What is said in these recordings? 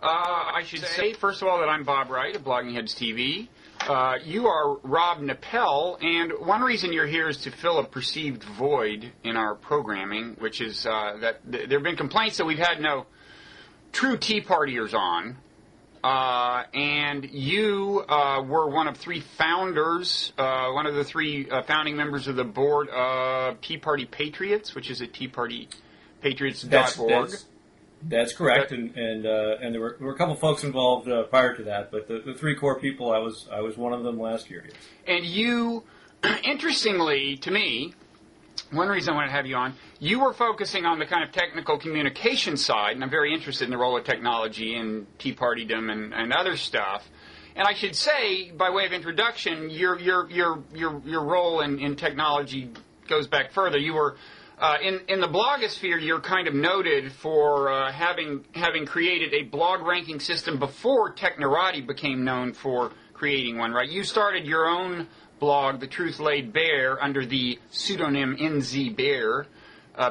I should say, first of all, that I'm Bob Wright of Blogging Heads TV. You are Rob Neppell, and one reason you're here is to fill a perceived void in our programming, which is that there have been complaints that we've had no true Tea Partiers on. And you were one of three founders, one of the three founding members of the board of Tea Party Patriots, which is at teapartypatriots.org. That's correct, and there were a couple folks involved prior to that, but the three core people, I was one of them last year. Yes. And you, interestingly to me, one reason I want to have you on, you were focusing on the kind of technical communication side, and I'm very interested in the role of technology in Tea Partydom and other stuff. And I should say, by way of introduction, your role in technology goes back further. You were in the blogosphere, you're kind of noted for having created a blog ranking system before Technorati became known for creating one, right? You started your own blog, The Truth Laid Bare, under the pseudonym NZ Bear,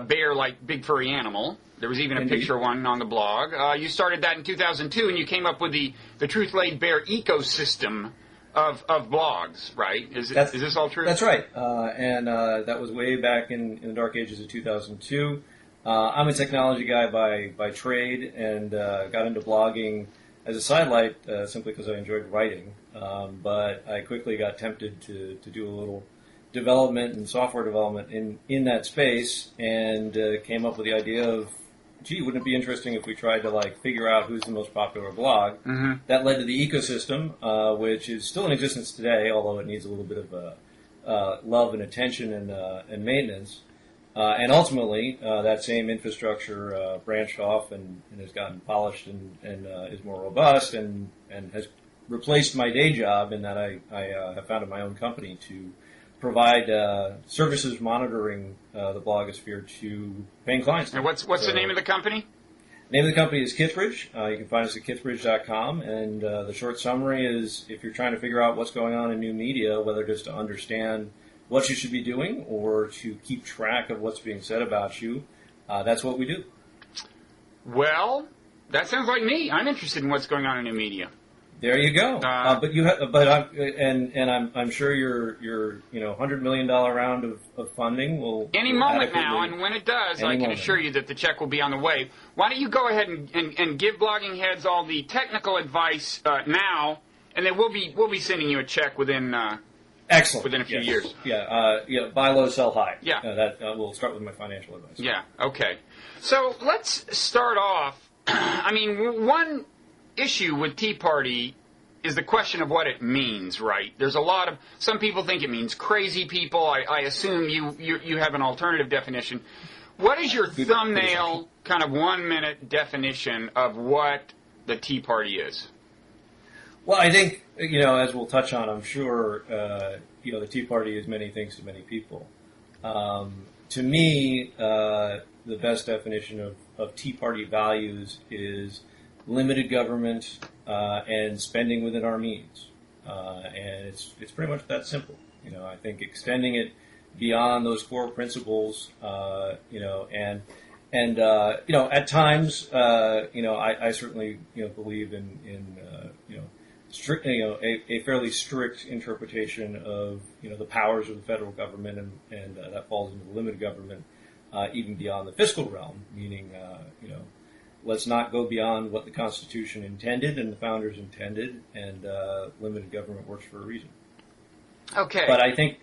bear like big furry animal. There was even a picture of one on the blog. You started that in 2002, and you came up with the Truth Laid Bare ecosystem of blogs, right? Is this all true? That's right. And that was way back in the dark ages of 2002. I'm a technology guy by trade, and got into blogging as a sidelight simply because I enjoyed writing. But I quickly got tempted to do a little development and software development in that space, and came up with the idea of, gee, wouldn't it be interesting if we tried to figure out who's the most popular blog? Mm-hmm. That led to the ecosystem, which is still in existence today, although it needs a little bit of love and attention and maintenance. And ultimately, that same infrastructure branched off and has gotten polished and is more robust and has replaced my day job in that I have founded my own company to provide services monitoring the blogosphere to paying clients. And what's the name of the company? The name of the company is Kithbridge. You can find us at kithbridge.com. And the short summary is, if you're trying to figure out what's going on in new media, whether just to understand what you should be doing or to keep track of what's being said about you, that's what we do. Well, that sounds like me. I'm interested in what's going on in new media. There you go. I'm sure your $100 million round of funding will any moment now, and when it does, I can assure you that the check will be on the way. Why don't you go ahead and give Blogging Heads all the technical advice now, and then we'll be sending you a check within excellent within a few years. Yeah, buy low, sell high. Yeah, that we'll start with my financial advice. Yeah, okay. So let's start off. I mean, one issue with Tea Party is the question of what it means, right? There's some people think it means crazy people. I assume you have an alternative definition. What is your thumbnail kind of 1 minute definition of what the Tea Party is? Well, I think, as we'll touch on, I'm sure, the Tea Party is many things to many people. To me, the best definition of Tea Party values is limited government and spending within our means, and it's pretty much that simple. I think extending it beyond those core principles, and at times, I certainly believe in strict, a fairly strict interpretation of the powers of the federal government, and that falls into the limited government, even beyond the fiscal realm, meaning let's not go beyond what the Constitution intended and the founders intended, and limited government works for a reason. Okay. But I think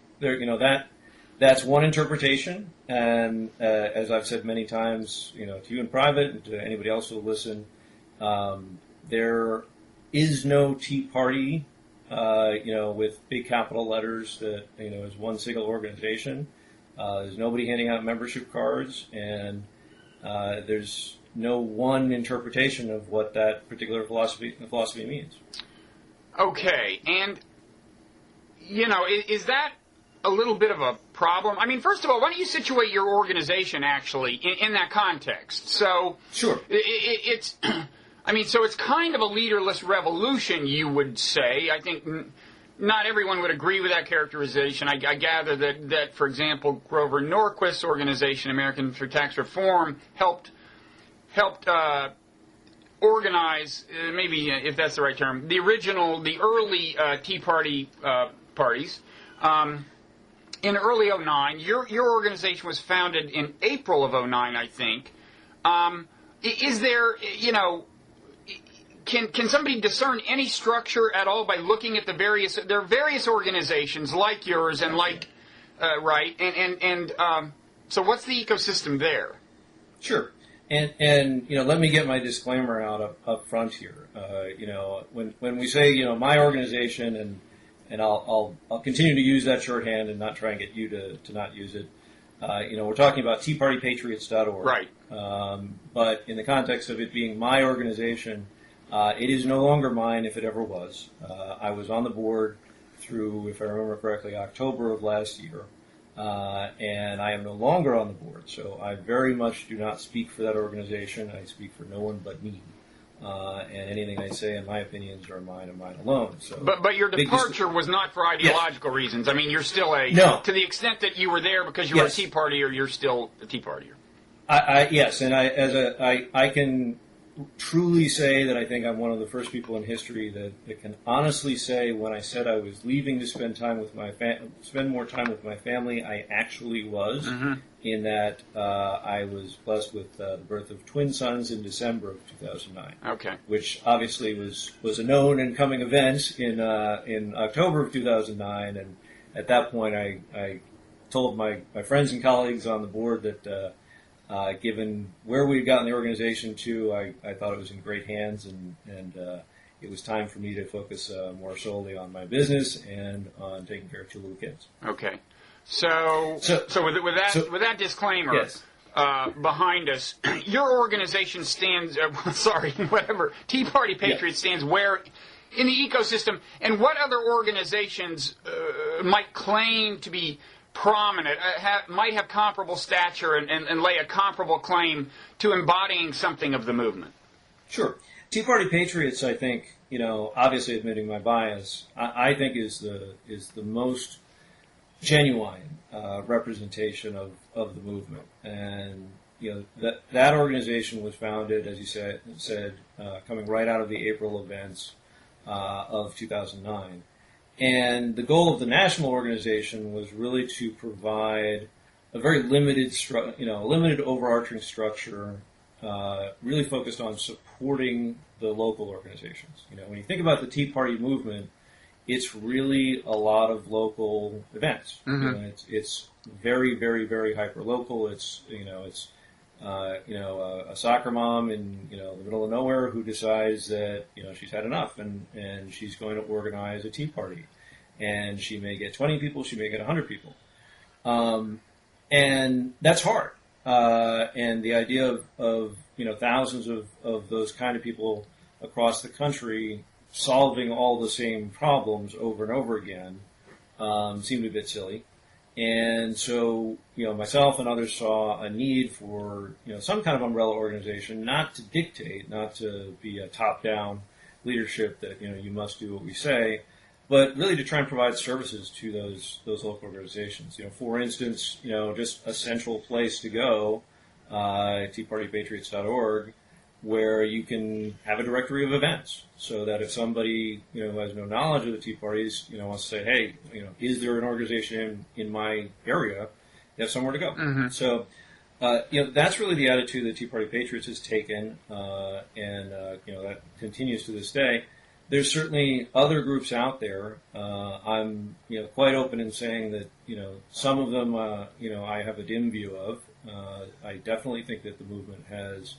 that's one interpretation, and as I've said many times, to you in private and to anybody else who will listen, there is no Tea Party, with big capital letters that is one single organization. There's nobody handing out membership cards, and there's no one interpretation of what that particular philosophy means. Okay, and is that a little bit of a problem? I mean, first of all, why don't you situate your organization actually in that context? So sure, it's so it's kind of a leaderless revolution, you would say. I think not everyone would agree with that characterization. I gather that, for example, Grover Norquist's organization, Americans for Tax Reform, helped organize, maybe if that's the right term, the early Tea Party parties. In early '09, your organization was founded in April of '09, I think. Is there, can somebody discern any structure at all by looking at there are various organizations like yours and like Wright, and so what's the ecosystem there? Sure. And let me get my disclaimer out up front here. When we say, my organization, and I'll continue to use that shorthand and not try and get you to not use it. We're talking about TeaPartyPatriots.org. Right. But in the context of it being my organization, it is no longer mine if it ever was. I was on the board through, if I remember correctly, October of last year. And I am no longer on the board, so I very much do not speak for that organization. I speak for no one but me. And anything I say, in my opinions, are mine and mine alone. So, but your departure was not for ideological reasons. I mean, you're still no. To the extent that you were there because you were a Tea Partier, you're still a Tea Partier. Yes, and I can truly say that I think I'm one of the first people in history that can honestly say when I said I was leaving to spend more time with my family, I actually was. Mm-hmm. In that I was blessed with the birth of twin sons in December of 2009. Okay. Which obviously was a known and coming event in October of 2009, and at that point I told my friends and colleagues on the board that given where we'd gotten the organization to, I thought it was in great hands, and it was time for me to focus more solely on my business and on taking care of two little kids. Okay. So with that disclaimer yes. Behind us, your organization stands. Tea Party Patriots stands where in the ecosystem, and what other organizations might claim to be prominent, might have comparable stature and lay a comparable claim to embodying something of the movement? Sure. Tea Party Patriots, I think, obviously admitting my bias, I think is the most genuine representation of the movement. And, that organization was founded, as you said, coming right out of the April events of 2009. And the goal of the national organization was really to provide a very limited overarching structure, really focused on supporting the local organizations. When you think about the Tea Party movement, it's really a lot of local events. Mm-hmm. It's very, very, very hyper local. It's a soccer mom in the middle of nowhere who decides that she's had enough and she's going to organize a tea party, and she may get 20 people, she may get 100 people, and that's hard. And the idea of thousands of those kind of people across the country solving all the same problems over and over again seemed a bit silly. And so, myself and others saw a need for, some kind of umbrella organization, not to dictate, not to be a top-down leadership that, you must do what we say, but really to try and provide services to those local organizations. For instance, just a central place to go, TeaPartyPatriots.org, where you can have a directory of events, so that if somebody who has no knowledge of the Tea Parties wants to say, hey, is there an organization in my area? You have somewhere to go. Mm-hmm. So that's really the attitude that Tea Party Patriots has taken, and that continues to this day. There's certainly other groups out there. I'm quite open in saying that some of them I have a dim view of. I definitely think that the movement has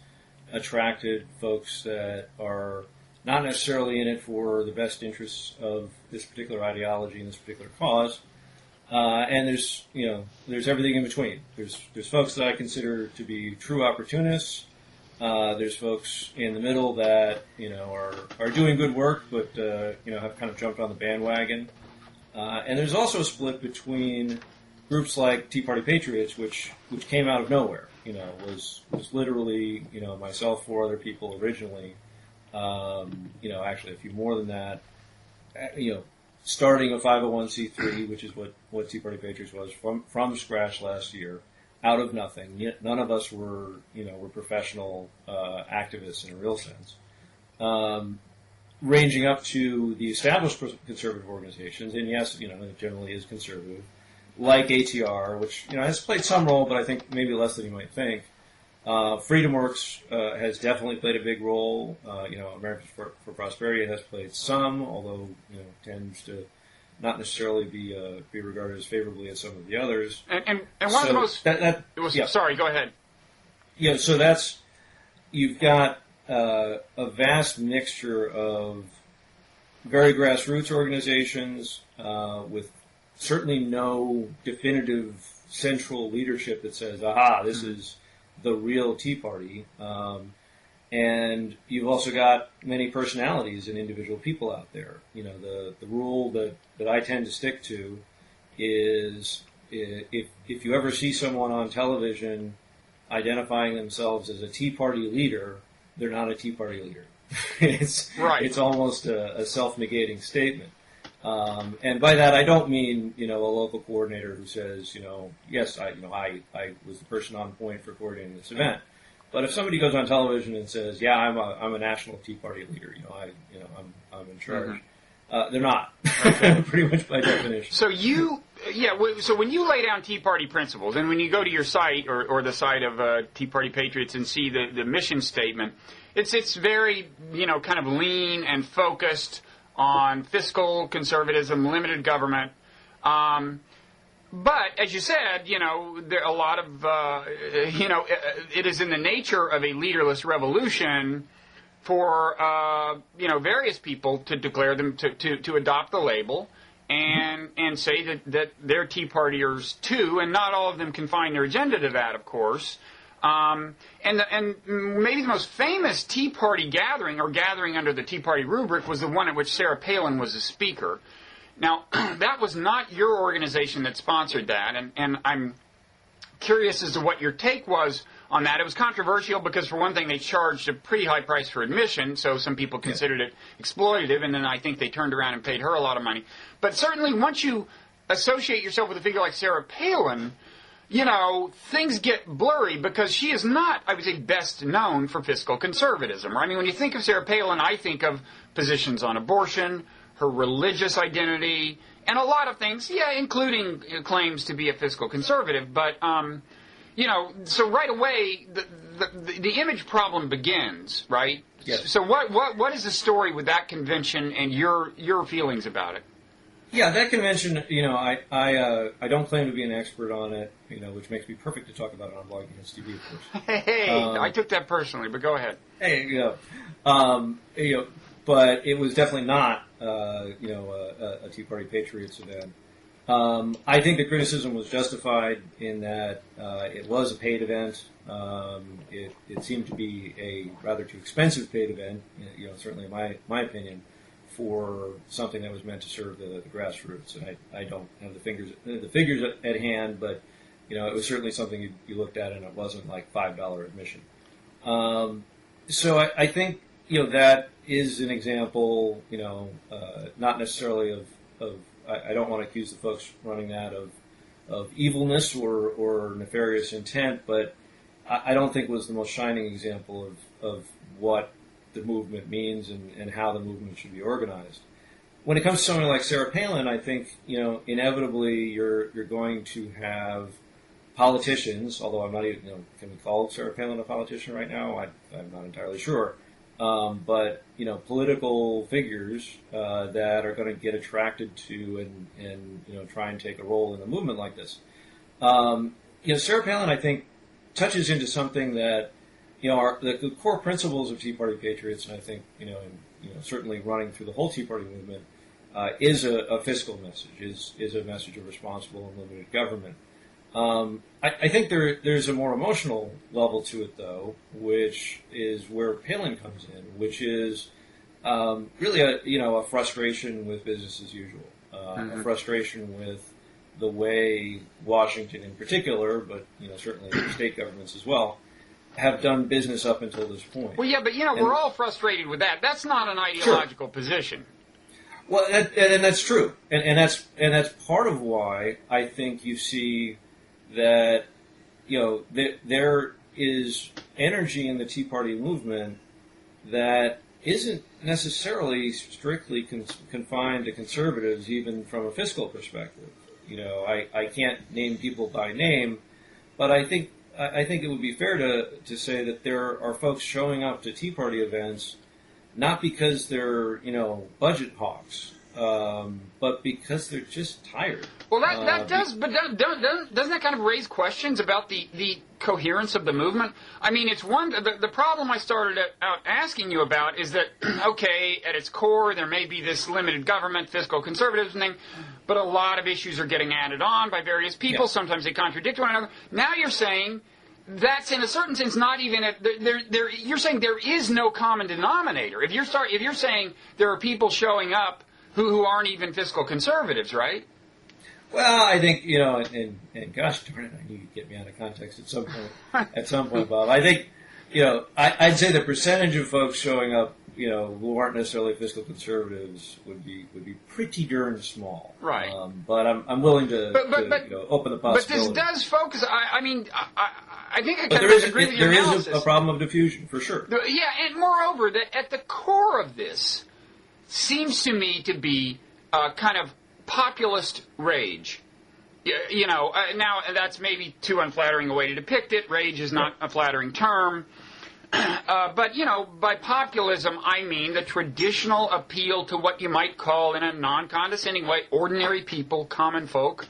attracted folks that are not necessarily in it for the best interests of this particular ideology and this particular cause, and there's everything in between. There's folks that I consider to be true opportunists. There's folks in the middle that are doing good work, but have kind of jumped on the bandwagon. And there's also a split between groups like Tea Party Patriots, which came out of nowhere. Was literally, myself, 4 other people originally, actually a few more than that, starting a 501c3, which is what Tea Party Patriots was, from scratch last year, out of nothing. None of us were professional activists in a real sense. ranging up to the established conservative organizations, and yes, it generally is conservative, like ATR, which has played some role, but I think maybe less than you might think. FreedomWorks has definitely played a big role. Americans for Prosperity has played some, although tends to not necessarily be regarded as favorably as some of the others. And one of the most sorry, go ahead. Yeah, so you've got a vast mixture of very grassroots organizations with certainly no definitive central leadership that says, aha, this is the real Tea Party. And you've also got many personalities and individual people out there. The rule that I tend to stick to is if you ever see someone on television identifying themselves as a Tea Party leader, they're not a Tea Party leader. It's almost a self-negating statement. And by that, I don't mean, a local coordinator who says, yes, I was the person on point for coordinating this event. But if somebody goes on television and says, yeah, I'm a national Tea Party leader, I'm in charge. They're not, pretty much by definition. So so when you lay down Tea Party principles, and when you go to your site or the site of Tea Party Patriots and see the mission statement, it's very kind of lean and focused on fiscal conservatism, limited government. But as you said, there are a lot of it is in the nature of a leaderless revolution for various people to declare them to adopt the label and say that they're Tea Partiers too, and not all of them confine their agenda to that, of course. And maybe the most famous Tea Party gathering, or gathering under the Tea Party rubric, was the one at which Sarah Palin was a speaker. Now, that was not your organization that sponsored that, and I'm curious as to what your take was on that. It was controversial because, for one thing, they charged a pretty high price for admission, so some people considered it exploitative, and then I think they turned around and paid her a lot of money. But certainly, once you associate yourself with a figure like Sarah Palin, things get blurry because she is not, I would say, best known for fiscal conservatism. Right? I mean, when you think of Sarah Palin, I think of positions on abortion, her religious identity, and a lot of things, including claims to be a fiscal conservative. But, so right away, the image problem begins, right? Yes. So what is the story with that convention and your feelings about it? Yeah, that convention, I don't claim to be an expert on it, which makes me perfect to talk about it on Blogging Against TV, of course. Hey, I took that personally, but go ahead. Hey, but it was definitely not, a Tea Party Patriots event. I think the criticism was justified in that it was a paid event. It seemed to be a rather too expensive paid event, certainly in my opinion, for something that was meant to serve the grassroots. And I don't have the figures at hand, but it was certainly something you looked at, and it wasn't like $5 admission. So I think that is an example, not necessarily of I don't want to accuse the folks running that of evilness or nefarious intent, but I don't think it was the most shining example of what the movement means and how the movement should be organized. When it comes to someone like Sarah Palin, I think, inevitably you're going to have politicians, although I'm not even, can we call Sarah Palin a politician right now? I'm not entirely sure. But political figures that are going to get attracted to and try and take a role in a movement like this. Sarah Palin, I think, touches into something that the core principles of Tea Party Patriots, and I think certainly running through the whole Tea Party movement, is a fiscal message, is a message of responsible and limited government. I think there's a more emotional level to it, though, which is where Palin comes in, which is really a frustration with business as usual, a frustration with the way Washington in particular, but certainly state governments as well, have done business up until this point. Well, yeah, but we're all frustrated with that. That's not an ideological position. Well, and that's true, and that's part of why I think you see that there is energy in the Tea Party movement that isn't necessarily strictly confined to conservatives, even from a fiscal perspective. I can't name people by name, but I think it would be fair to say that there are folks showing up to Tea Party events not because they're budget hawks, but because they're just tired. Well, doesn't that kind of raise questions about the coherence of the movement? I mean, it's the problem I started out asking you about is that, okay, at its core, there may be this limited government, fiscal conservatism thing, but a lot of issues are getting added on by various people. Yeah. Sometimes they contradict one another. Now you're saying that's in a certain sense not even you're saying there is no common denominator. If you're saying there are people showing up who aren't even fiscal conservatives, right? Well, I think, and gosh darn it, I knew you'd get me out of context at some point, Bob. I think, I'd say the percentage of folks showing up, who aren't necessarily fiscal conservatives would be pretty darn small. Right. But I'm willing to open the possibility. But this does focus, I think I kind of agree with your analysis. analysis. There is a problem of diffusion, for sure. Yeah, and moreover, that at the core of this seems to me to be kind of populist rage. Now that's maybe too unflattering a way to depict it. Rage is not a flattering term. But, by populism, I mean the traditional appeal to what you might call, in a non-condescending way, ordinary people, common folk.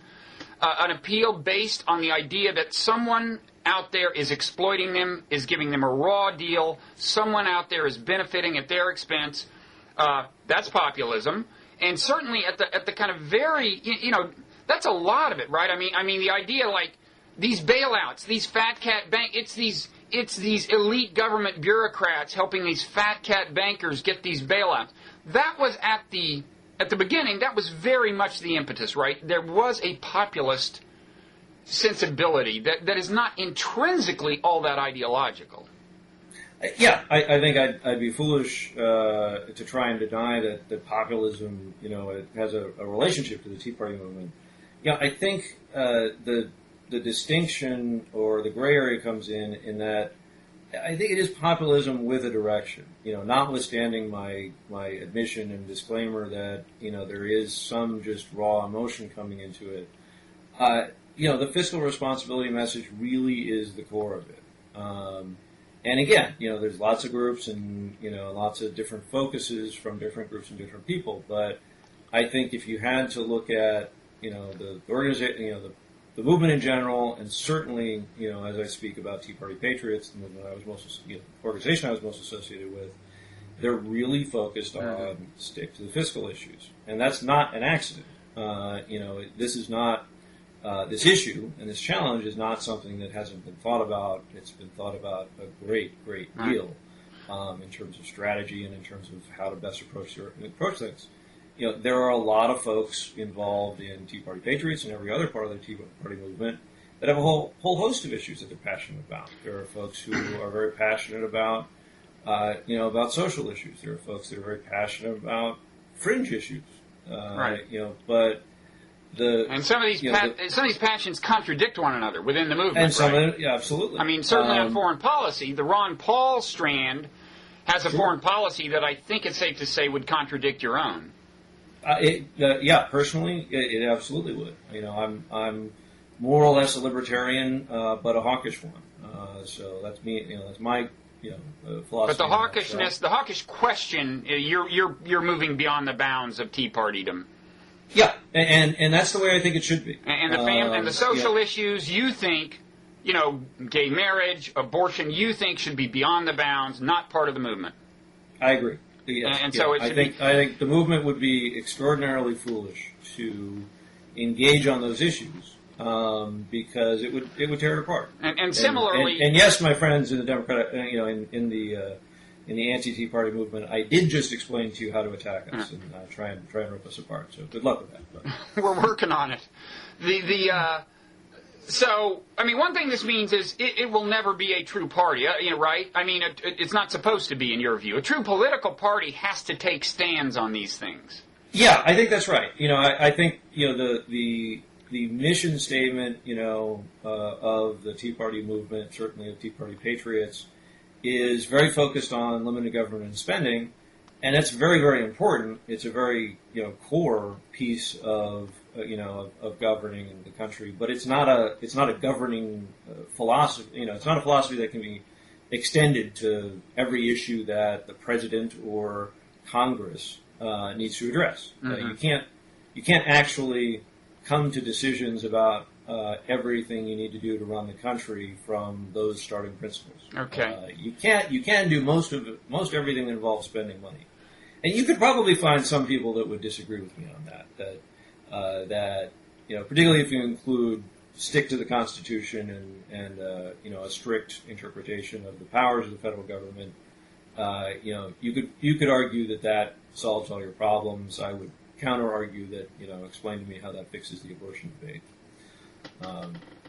An appeal based on the idea that someone out there is exploiting them, is giving them a raw deal. Someone out there is benefiting at their expense. That's populism. And certainly at the kind of very, that's a lot of it, right? I mean the idea like these bailouts, these fat cat bank, it's these elite government bureaucrats helping these fat cat bankers get these bailouts. That was at the beginning, that was very much the impetus, right? There was a populist sensibility that is not intrinsically all that ideological. Yeah, I think I'd be foolish to try and deny that populism, it has a relationship to the Tea Party movement. Yeah, I think the distinction or the gray area comes in that I think it is populism with a direction. Notwithstanding my admission and disclaimer that there is some just raw emotion coming into it. The fiscal responsibility message really is the core of it. And again, there's lots of groups and, lots of different focuses from different groups and different people. But I think if you had to look at, the organization, the movement in general, and certainly, as I speak about Tea Party Patriots, the movement organization I was most associated with, they're really focused on stick to the fiscal issues. And that's not an accident. This is not... this issue and this challenge is not something that hasn't been thought about. It's been thought about a great deal in terms of strategy and in terms of how to best approach things. There are a lot of folks involved in Tea Party Patriots and every other part of the Tea Party movement that have a whole host of issues that they're passionate about. There are folks who are very passionate about social issues. There are folks that are very passionate about fringe issues. But and some of these passions contradict one another within the movement. And some of them, yeah, absolutely. I mean, certainly on foreign policy, the Ron Paul strand has a foreign policy that I think it's safe to say would contradict your own. Personally, it absolutely would. I'm more or less a libertarian, but a hawkish one. So that's me. That's my philosophy. But the hawkishness, the hawkish question, you're moving beyond the bounds of Tea Partydom. Yeah, and that's the way I think it should be. And the social issues, you think, gay marriage, abortion, you think should be beyond the bounds, not part of the movement. I agree. Yes. And so I think the movement would be extraordinarily foolish to engage on those issues because it would tear it apart. And similarly, and yes, my friends in the Democratic, in the anti-Tea Party movement, I did just explain to you how to attack us and try and rip us apart. So good luck with that. But. We're working on it. So, one thing this means is it will never be a true party, right? It's not supposed to be, in your view. A true political party has to take stands on these things. Yeah, I think that's right. I think the mission statement, of the Tea Party movement, certainly of Tea Party Patriots, is very focused on limited government and spending, and that's very, very important. It's a very, core piece of, of governing the country. But it's not a governing philosophy. It's not a philosophy that can be extended to every issue that the president or Congress needs to address. Mm-hmm. You can't actually come to decisions about everything you need to do to run the country from those starting principles. Okay. You can do most everything that involves spending money, and you could probably find some people that would disagree with me on that. That particularly if you include stick to the Constitution and a strict interpretation of the powers of the federal government. You could argue that solves all your problems. I would counter argue that explain to me how that fixes the abortion debate.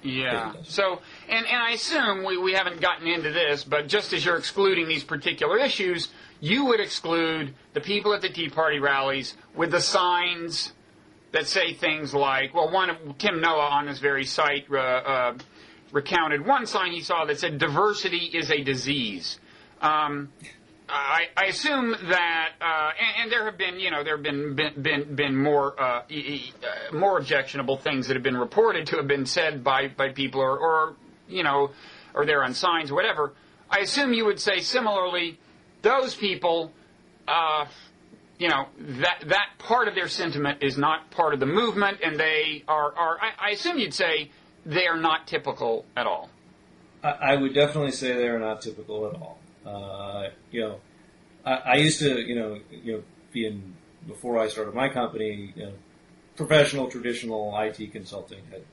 Yeah. So, and I assume we haven't gotten into this, but just as you're excluding these particular issues, you would exclude the people at the Tea Party rallies with the signs that say things like, well, Tim Noah on this very site recounted one sign he saw that said, "Diversity is a disease." I assume that, and there have been more objectionable things that have been reported to have been said by people or they're on signs or whatever. I assume you would say similarly, those people, that part of their sentiment is not part of the movement, and they are. I assume you'd say they are not typical at all. I would definitely say they are not typical at all. I used to, be in, before I started my company, professional, traditional IT consulting, had,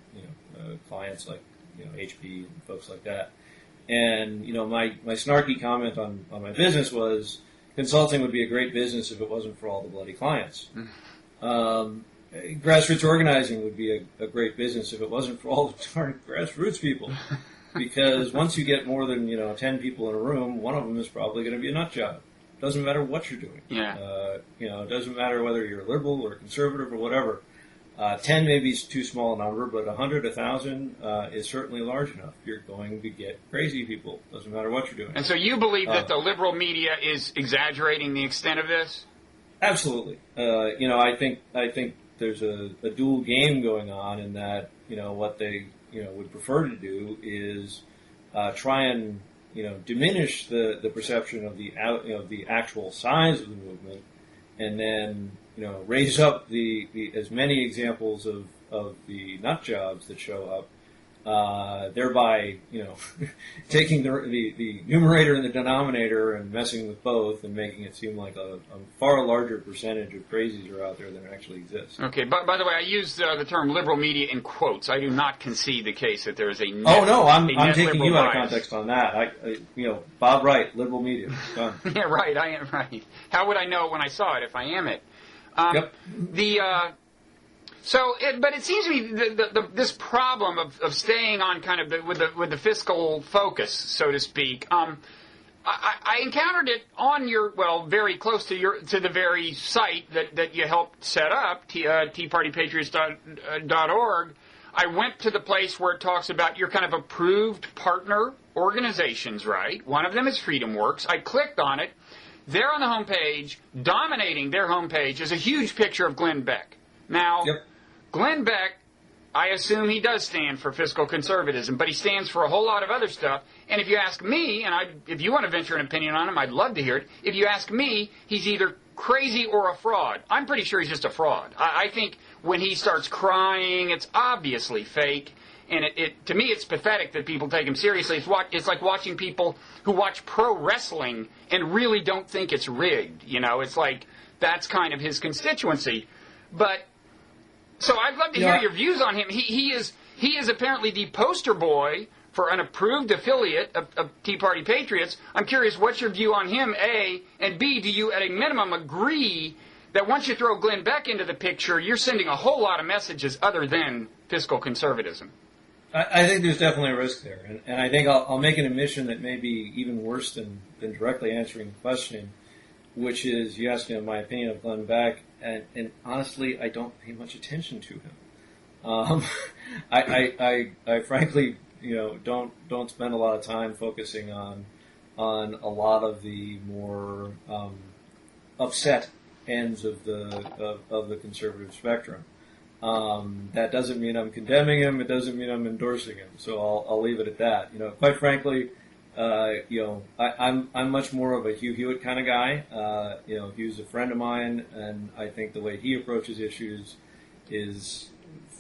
clients like, HP and folks like that. And, my snarky comment on my business was consulting would be a great business if it wasn't for all the bloody clients. Grassroots organizing would be a great business if it wasn't for all the darn grassroots people. Because once you get more than 10 people in a room, one of them is probably going to be a nut job. Doesn't matter what you're doing. Yeah. It doesn't matter whether you're liberal or conservative or whatever. 10 maybe is too small a number, but 100, 1,000 is certainly large enough. You're going to get crazy people. Doesn't matter what you're doing. And so you believe that the liberal media is exaggerating the extent of this? Absolutely. I think there's a dual game going on in that what they would prefer to do is try and diminish the perception of the actual size of the movement, and then raise up the as many examples of the nut jobs that show up, thereby taking the numerator and the denominator and messing with both and making it seem like a far larger percentage of crazies are out there than actually exist. Okay, by the way, I use the term liberal media in quotes. I do not concede the case that there is a net, oh no, I'm taking you out of bias. context on that. Bob Wright, liberal media. Done. Yeah, right. I am right. How would I know it when I saw it if I am it? Yep. But it seems to me this problem of staying on kind of with the fiscal focus, so to speak. I encountered it on very close to the very site that you helped set up, teapartypatriots.org. I went to the place where it talks about your kind of approved partner organizations, right? One of them is FreedomWorks. I clicked on it. There on the homepage, dominating their homepage, is a huge picture of Glenn Beck. Now, yep. Glenn Beck, I assume he does stand for fiscal conservatism, but he stands for a whole lot of other stuff. And if you ask me, and if you want to venture an opinion on him, I'd love to hear it. If you ask me, he's either crazy or a fraud. I'm pretty sure he's just a fraud. I think when he starts crying, it's obviously fake. And to me, it's pathetic that people take him seriously. It's like watching people who watch pro wrestling and really don't think it's rigged. It's like that's kind of his constituency. But so I'd love to hear your views on him. He is apparently the poster boy for an approved affiliate of Tea Party Patriots. I'm curious, what's your view on him, A, and B, do you at a minimum agree that once you throw Glenn Beck into the picture, you're sending a whole lot of messages other than fiscal conservatism? I think there's definitely a risk there, and I think I'll make an admission that may be even worse than directly answering the question, which is you asked me my opinion of Glenn Beck, and honestly, I don't pay much attention to him. I frankly, don't spend a lot of time focusing on a lot of the more upset ends of the conservative spectrum. That doesn't mean I'm condemning him. It doesn't mean I'm endorsing him. So I'll leave it at that. Quite frankly, I'm much more of a Hugh Hewitt kind of guy. Hugh's a friend of mine, and I think the way he approaches issues is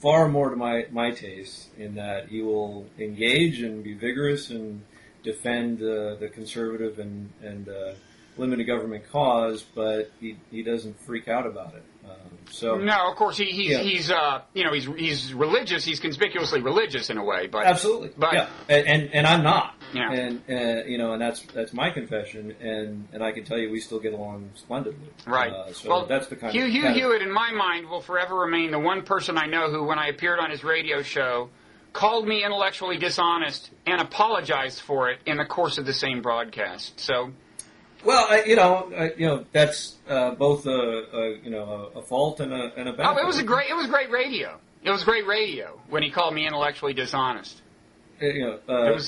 far more to my taste, in that he will engage and be vigorous and defend the conservative and limited government cause, but he doesn't freak out about it. No, of course he's religious. He's conspicuously religious in a way, but absolutely, yeah, and I'm not. Yeah. And that's my confession, and I can tell you we still get along splendidly. Right. That's the kind Hugh of Hewitt, in my mind, will forever remain the one person I know who, when I appeared on his radio show, called me intellectually dishonest and apologized for it in the course of the same broadcast. So. Well, that's both a fault and a benefit. Oh, it was great radio. It was great radio when he called me intellectually dishonest. Anyway, I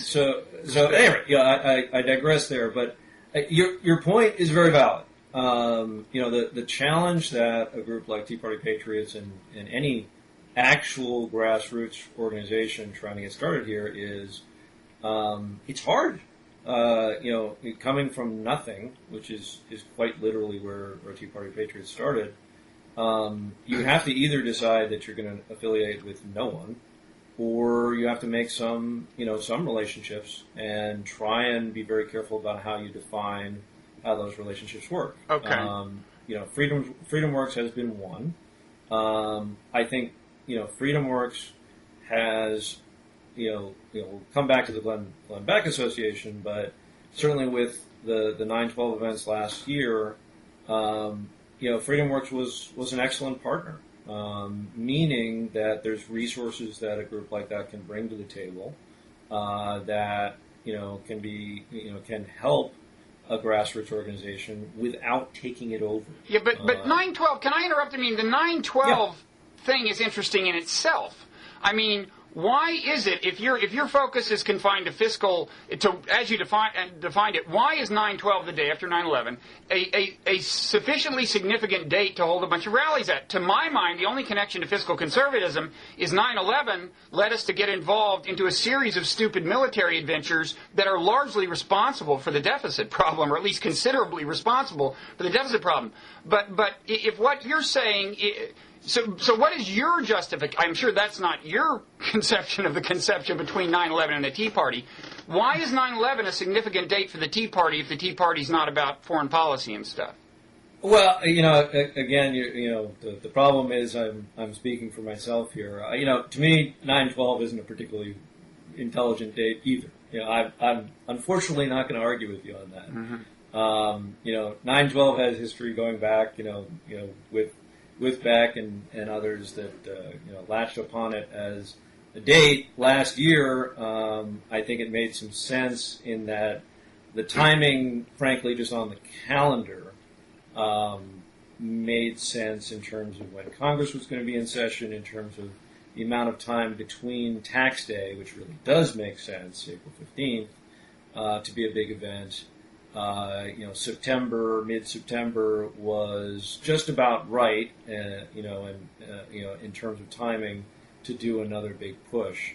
digress there, but your point is very valid. The challenge that a group like Tea Party Patriots and any actual grassroots organization trying to get started here is it's hard. Coming from nothing, which is quite literally where Tea Party Patriots started, you have to either decide that you're going to affiliate with no one, or you have to make some relationships and try and be very careful about how you define how those relationships work. Okay. FreedomWorks has been one. I think FreedomWorks has. We'll come back to the Glenn Beck Association, but certainly with the 9/12 events last year, FreedomWorks was an excellent partner, meaning that there's resources that a group like that can bring to the table that can help a grassroots organization without taking it over. Yeah, but 9/12. Can I interrupt? I mean, the 9/12 thing is interesting in itself. I mean. Why is it, if your focus is confined to fiscal, as you defined it, why is 9/12, the day after 9/11, a sufficiently significant date to hold a bunch of rallies at? To my mind, the only connection to fiscal conservatism is 9/11 led us to get involved into a series of stupid military adventures that are largely responsible for the deficit problem, or at least considerably responsible for the deficit problem. But if what you're saying... So what is your justification? I'm sure that's not your conception of the conception between 9/11 and the Tea Party. Why is 9/11 a significant date for the Tea Party if the Tea Party's not about foreign policy and stuff? Well, again, the problem is I'm speaking for myself here. To me, 9/12 isn't a particularly intelligent date either. I'm unfortunately not going to argue with you on that. Mm-hmm. 9/12 has history going back, with Beck and others that latched upon it as a date. Last year, I think it made some sense in that the timing, frankly, just on the calendar, made sense in terms of when Congress was going to be in session, in terms of the amount of time between Tax Day, which really does make sense, April 15th, to be a big event. Mid-September was just about right, in terms of timing to do another big push.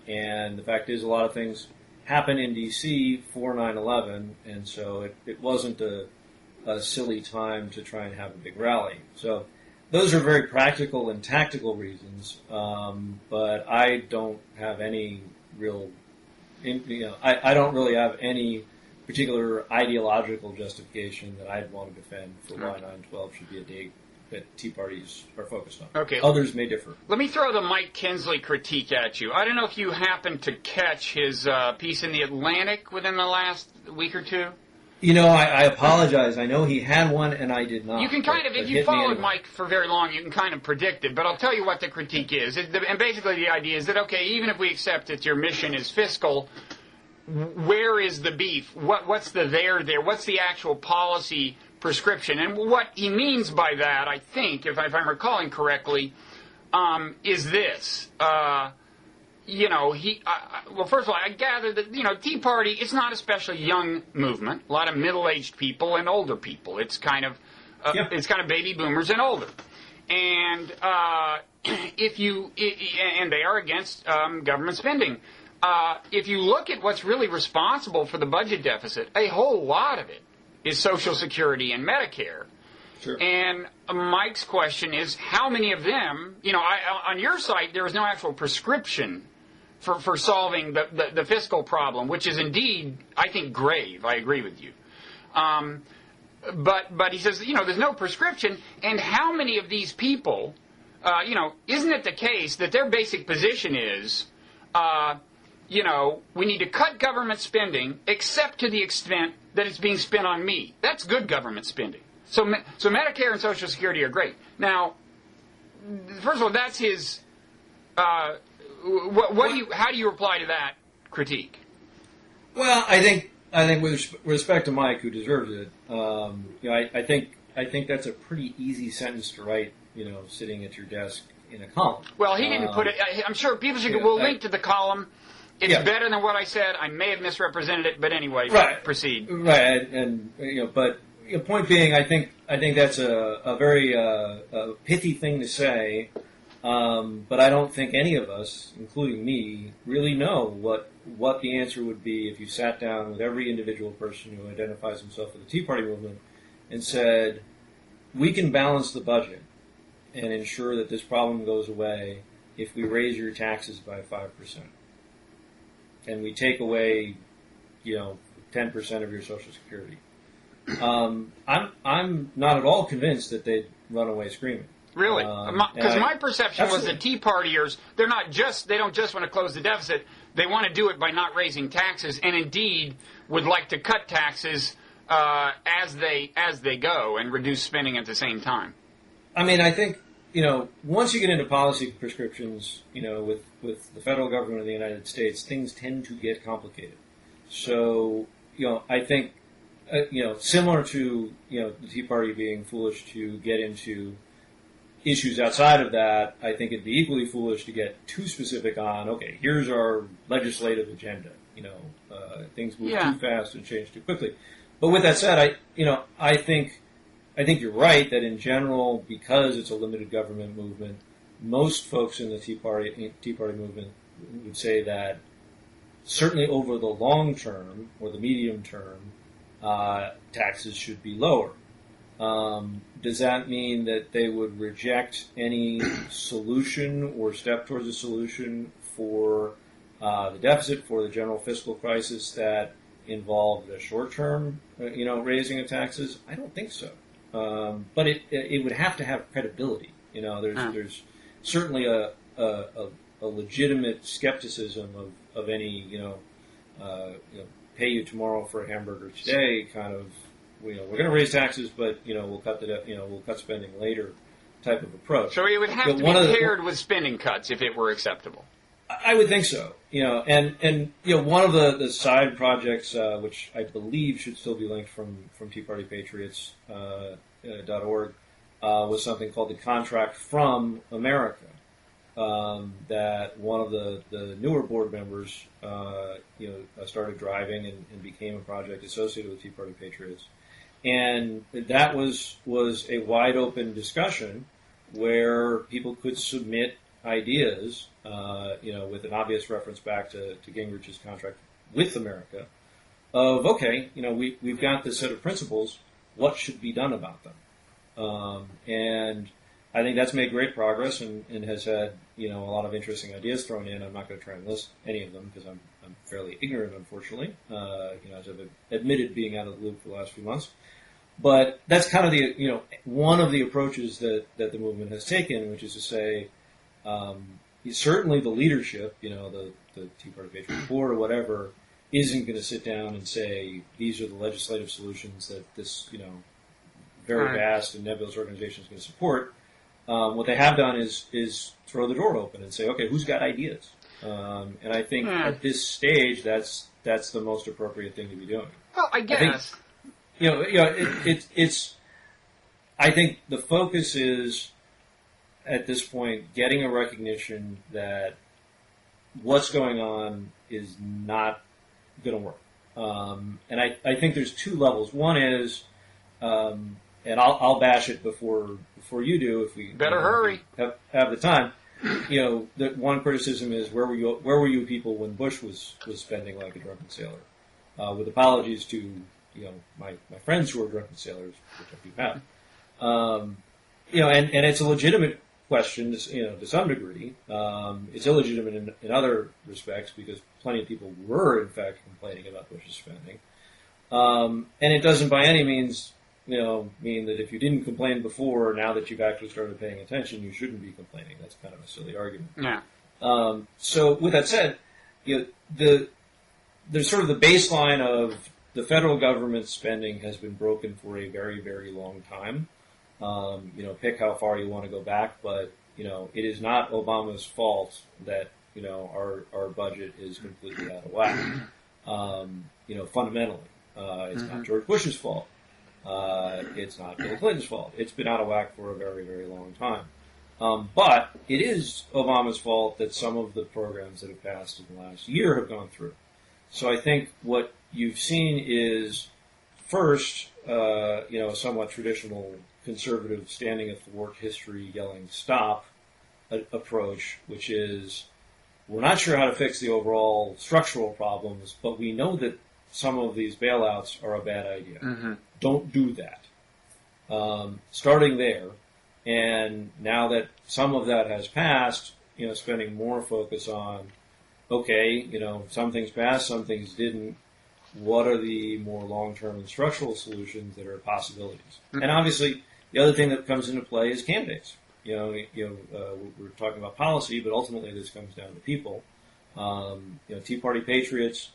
And the fact is, a lot of things happen in D.C. for 9/11, and so it wasn't a silly time to try and have a big rally. So those are very practical and tactical reasons, but I don't have any real, I don't really have any particular ideological justification that I'd want to defend for why 9/12 should be a date that Tea Parties are focused on. Okay. Others may differ. Let me throw the Mike Kinsley critique at you. I don't know if you happened to catch his piece in The Atlantic within the last week or two. I apologize. I know he had one, and I did not. You can kind of, if you followed Mike for very long, you can kind of predict it, but I'll tell you what the critique is. And basically the idea is that, okay, even if we accept that your mission is fiscal, where is the beef? What's the there? What's the actual policy prescription? And what he means by that, I think, if I'm recalling correctly, is this. Well, first of all, I gather that, Tea Party, it's not especially young movement. A lot of middle-aged people and older people. It's kind of It's kind of baby boomers and older. And and they are against government spending. If you look at what's really responsible for the budget deficit, a whole lot of it is Social Security and Medicare. Sure. And Mike's question is, how many of them, on your site, there is no actual prescription for solving the fiscal problem, which is indeed, I think, grave. I agree with you. But he says, there's no prescription, and how many of these people, isn't it the case that their basic position is, we need to cut government spending except to the extent that it's being spent on me. That's good government spending. So Medicare and Social Security are great. Now, first of all, that's his. How do you reply to that critique? Well, I think with respect to Mike, who deserves it, I think that's a pretty easy sentence to write. Sitting at your desk in a column. Well, he didn't put it. I'm sure people should. We'll link to the column. It's better than what I said. I may have misrepresented it, but anyway, proceed. Right, and but point being, I think that's a very pithy thing to say, but I don't think any of us, including me, really know what the answer would be if you sat down with every individual person who identifies himself with the Tea Party movement and said, we can balance the budget and ensure that this problem goes away if we raise your taxes by 5%. And we take away, 10% of your Social Security. I'm not at all convinced that they'd run away screaming. Really? Because my perception was that Tea Partiers, they don't just want to close the deficit, they want to do it by not raising taxes, and indeed would like to cut taxes as they go and reduce spending at the same time. I mean, I think, once you get into policy prescriptions, with the federal government of the United States, things tend to get complicated. So, I think, similar to, the Tea Party being foolish to get into issues outside of that, I think it'd be equally foolish to get too specific on, okay, here's our legislative agenda. Things move too fast and change too quickly. But with that said, I think you're right that in general, because it's a limited government movement, most folks in the Tea Party movement would say that certainly over the long term or the medium term, taxes should be lower. Does that mean that they would reject any solution or step towards a solution for the deficit, for the general fiscal crisis that involved a short-term, raising of taxes? I don't think so. But it would have to have credibility. There's certainly a legitimate skepticism of any pay you tomorrow for a hamburger today kind of we're going to raise taxes, but we'll cut spending later type of approach. So it would have to be paired with spending cuts if it were acceptable. I would think so. And one of the side projects, which I believe should still be linked from Tea Party Patriots .org, was something called the Contract from America. That one of the newer board members, started driving and became a project associated with Tea Party Patriots. And that was a wide open discussion where people could submit ideas, with an obvious reference back to Gingrich's contract with America, of, okay, we've got this set of principles, what should be done about them? And I think that's made great progress and has had, a lot of interesting ideas thrown in. I'm not going to try and list any of them because I'm fairly ignorant, unfortunately, as I've admitted being out of the loop for the last few months. But that's kind of the, one of the approaches that the movement has taken, which is to say, certainly the leadership, the Tea Party Patriot Board or whatever, isn't going to sit down and say, these are the legislative solutions that this, very vast and nebulous organization is going to support. What they have done is throw the door open and say, okay, who's got ideas? And I think at this stage, that's the most appropriate thing to be doing. Well, I guess. It's. I think the focus is, at this point, getting a recognition that what's going on is not going to work. And I think there's two levels. One is, and I'll bash it before you do if we better hurry have the time. The one criticism is where were you people when Bush was spending like a drunken sailor? With apologies to my friends who are drunken sailors, which I do have. And it's a legitimate question, to some degree. It's illegitimate in other respects because plenty of people were in fact complaining about Bush's spending. And it doesn't by any means, mean that if you didn't complain before, now that you've actually started paying attention, you shouldn't be complaining. That's kind of a silly argument. Yeah. So with that said, there's sort of the baseline of the federal government's spending has been broken for a very, very long time. Pick how far you want to go back, but it is not Obama's fault that our budget is completely out of whack. Fundamentally, it's not George Bush's fault. It's not Bill Clinton's fault. It's been out of whack for a very, very long time. But it is Obama's fault that some of the programs that have passed in the last year have gone through. So I think what you've seen is, first, a somewhat traditional conservative standing athwart history, yelling stop approach, which is, we're not sure how to fix the overall structural problems, but we know that some of these bailouts are a bad idea. Mm-hmm. Don't do that. Starting there, and now that some of that has passed, spending more focus on, okay, some things passed, some things didn't. What are the more long-term and structural solutions that are possibilities? Mm-hmm. And obviously, the other thing that comes into play is candidates. We're talking about policy, but ultimately this comes down to people. Tea Party Patriots,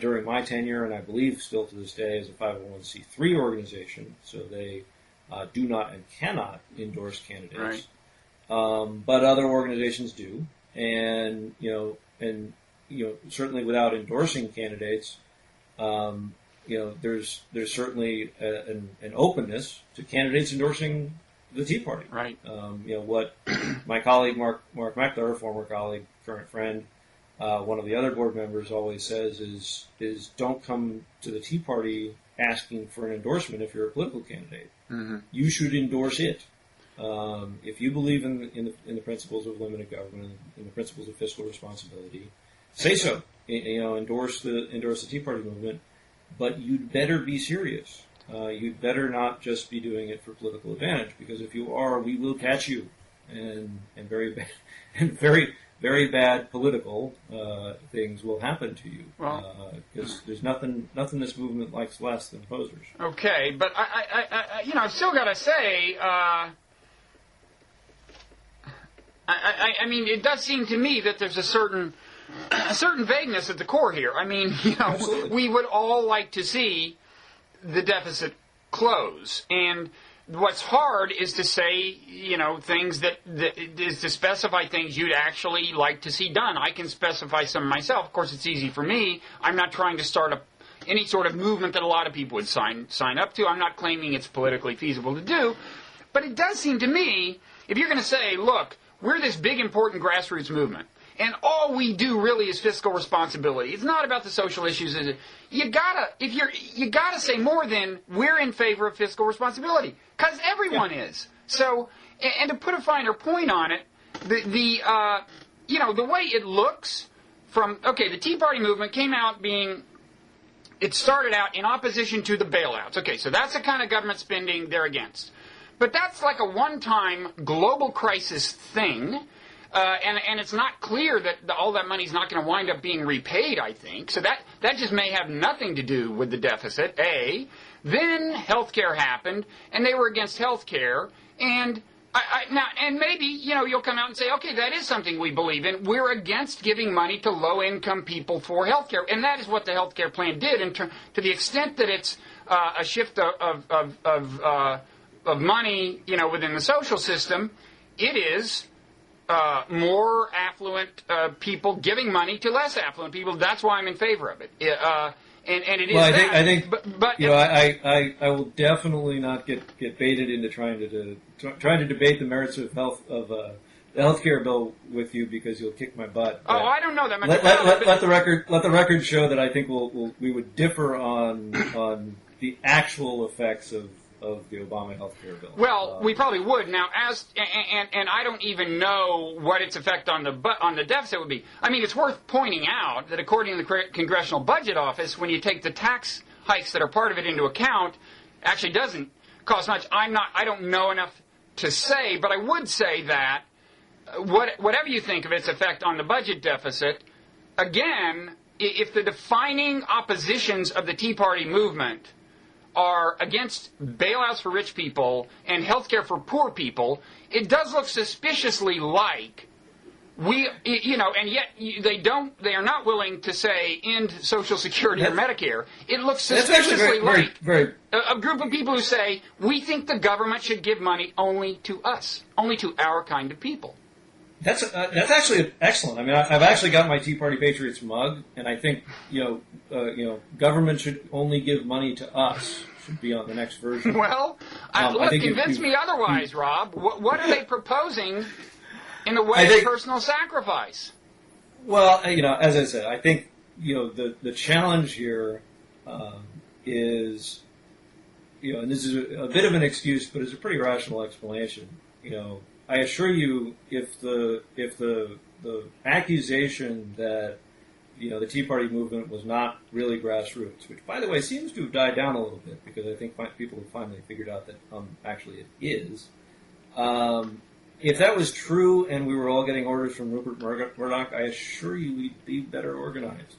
during my tenure, and I believe still to this day, is a 501c3 organization, so they do not and cannot endorse candidates. Right. But other organizations do, and certainly without endorsing candidates, there's certainly an openness to candidates endorsing the Tea Party. Right. What my colleague Mark Meckler, former colleague, current friend, one of the other board members always says is don't come to the Tea Party asking for an endorsement if you're a political candidate. Mm-hmm. You should endorse it. If you believe in the principles of limited government, in the principles of fiscal responsibility, say so. Endorse the Tea Party movement, but you'd better be serious. You'd better not just be doing it for political advantage, because if you are, we will catch you, and very bad, and very, very bad political things will happen to you. Because there's nothing this movement likes less than posers. Okay, but I've still got to say, I mean, it does seem to me that there's a certain vagueness at the core here. I mean, we would all like to see the deficit close, and what's hard is to say, things that is to specify things you'd actually like to see done. I can specify some myself. Of course, it's easy for me. I'm not trying to start any sort of movement that a lot of people would sign up to. I'm not claiming it's politically feasible to do, but it does seem to me, if you're going to say, look, we're this big, important grassroots movement, and all we do really is fiscal responsibility. It's not about the social issues. You gotta say more than we're in favor of fiscal responsibility, because everyone is. So, and to put a finer point on it, the way it looks the Tea Party movement came out it started out in opposition to the bailouts. Okay, so that's the kind of government spending they're against. But that's like a one-time global crisis thing. And it's not clear that all that money's not going to wind up being repaid, I think. So that just may have nothing to do with the deficit, A. Then healthcare happened, and they were against healthcare. And and maybe, you'll come out and say, okay, that is something we believe in. We're against giving money to low-income people for healthcare. And that is what the healthcare plan did. To the extent that it's a shift of money, within the social system, it is more affluent people giving money to less affluent people. That's why I'm in favor of it. And it is. Well, I think. But I will definitely not get baited into trying to debate the merits of the healthcare bill with you, because you'll kick my butt. Oh, I don't know that much. Let the record show that I think we would differ on the actual effects of of the Obama health care bill. Well, we probably would now. And I don't even know what its effect on the deficit would be. I mean, it's worth pointing out that according to the Congressional Budget Office, when you take the tax hikes that are part of it into account, actually doesn't cost much. I don't know enough to say, but I would say that whatever you think of its effect on the budget deficit, again, if the defining oppositions of the Tea Party movement are against bailouts for rich people and health care for poor people, it does look suspiciously like and yet they are not willing to say end Social Security or Medicare. It looks suspiciously like a group of people who say, we think the government should give money only to us, only to our kind of people. That's actually excellent. I mean, I've actually got my Tea Party Patriots mug, and I think government should only give money to us. Should be on the next version. Well, convince me otherwise, Rob. What are they proposing in the way of personal sacrifice? Well, as I said, I think the challenge here is, and this is a bit of an excuse, but it's a pretty rational explanation. I assure you, if the accusation that the Tea Party movement was not really grassroots, which by the way seems to have died down a little bit because I think people have finally figured out that actually it is. If that was true and we were all getting orders from Rupert Murdoch, I assure you we'd be better organized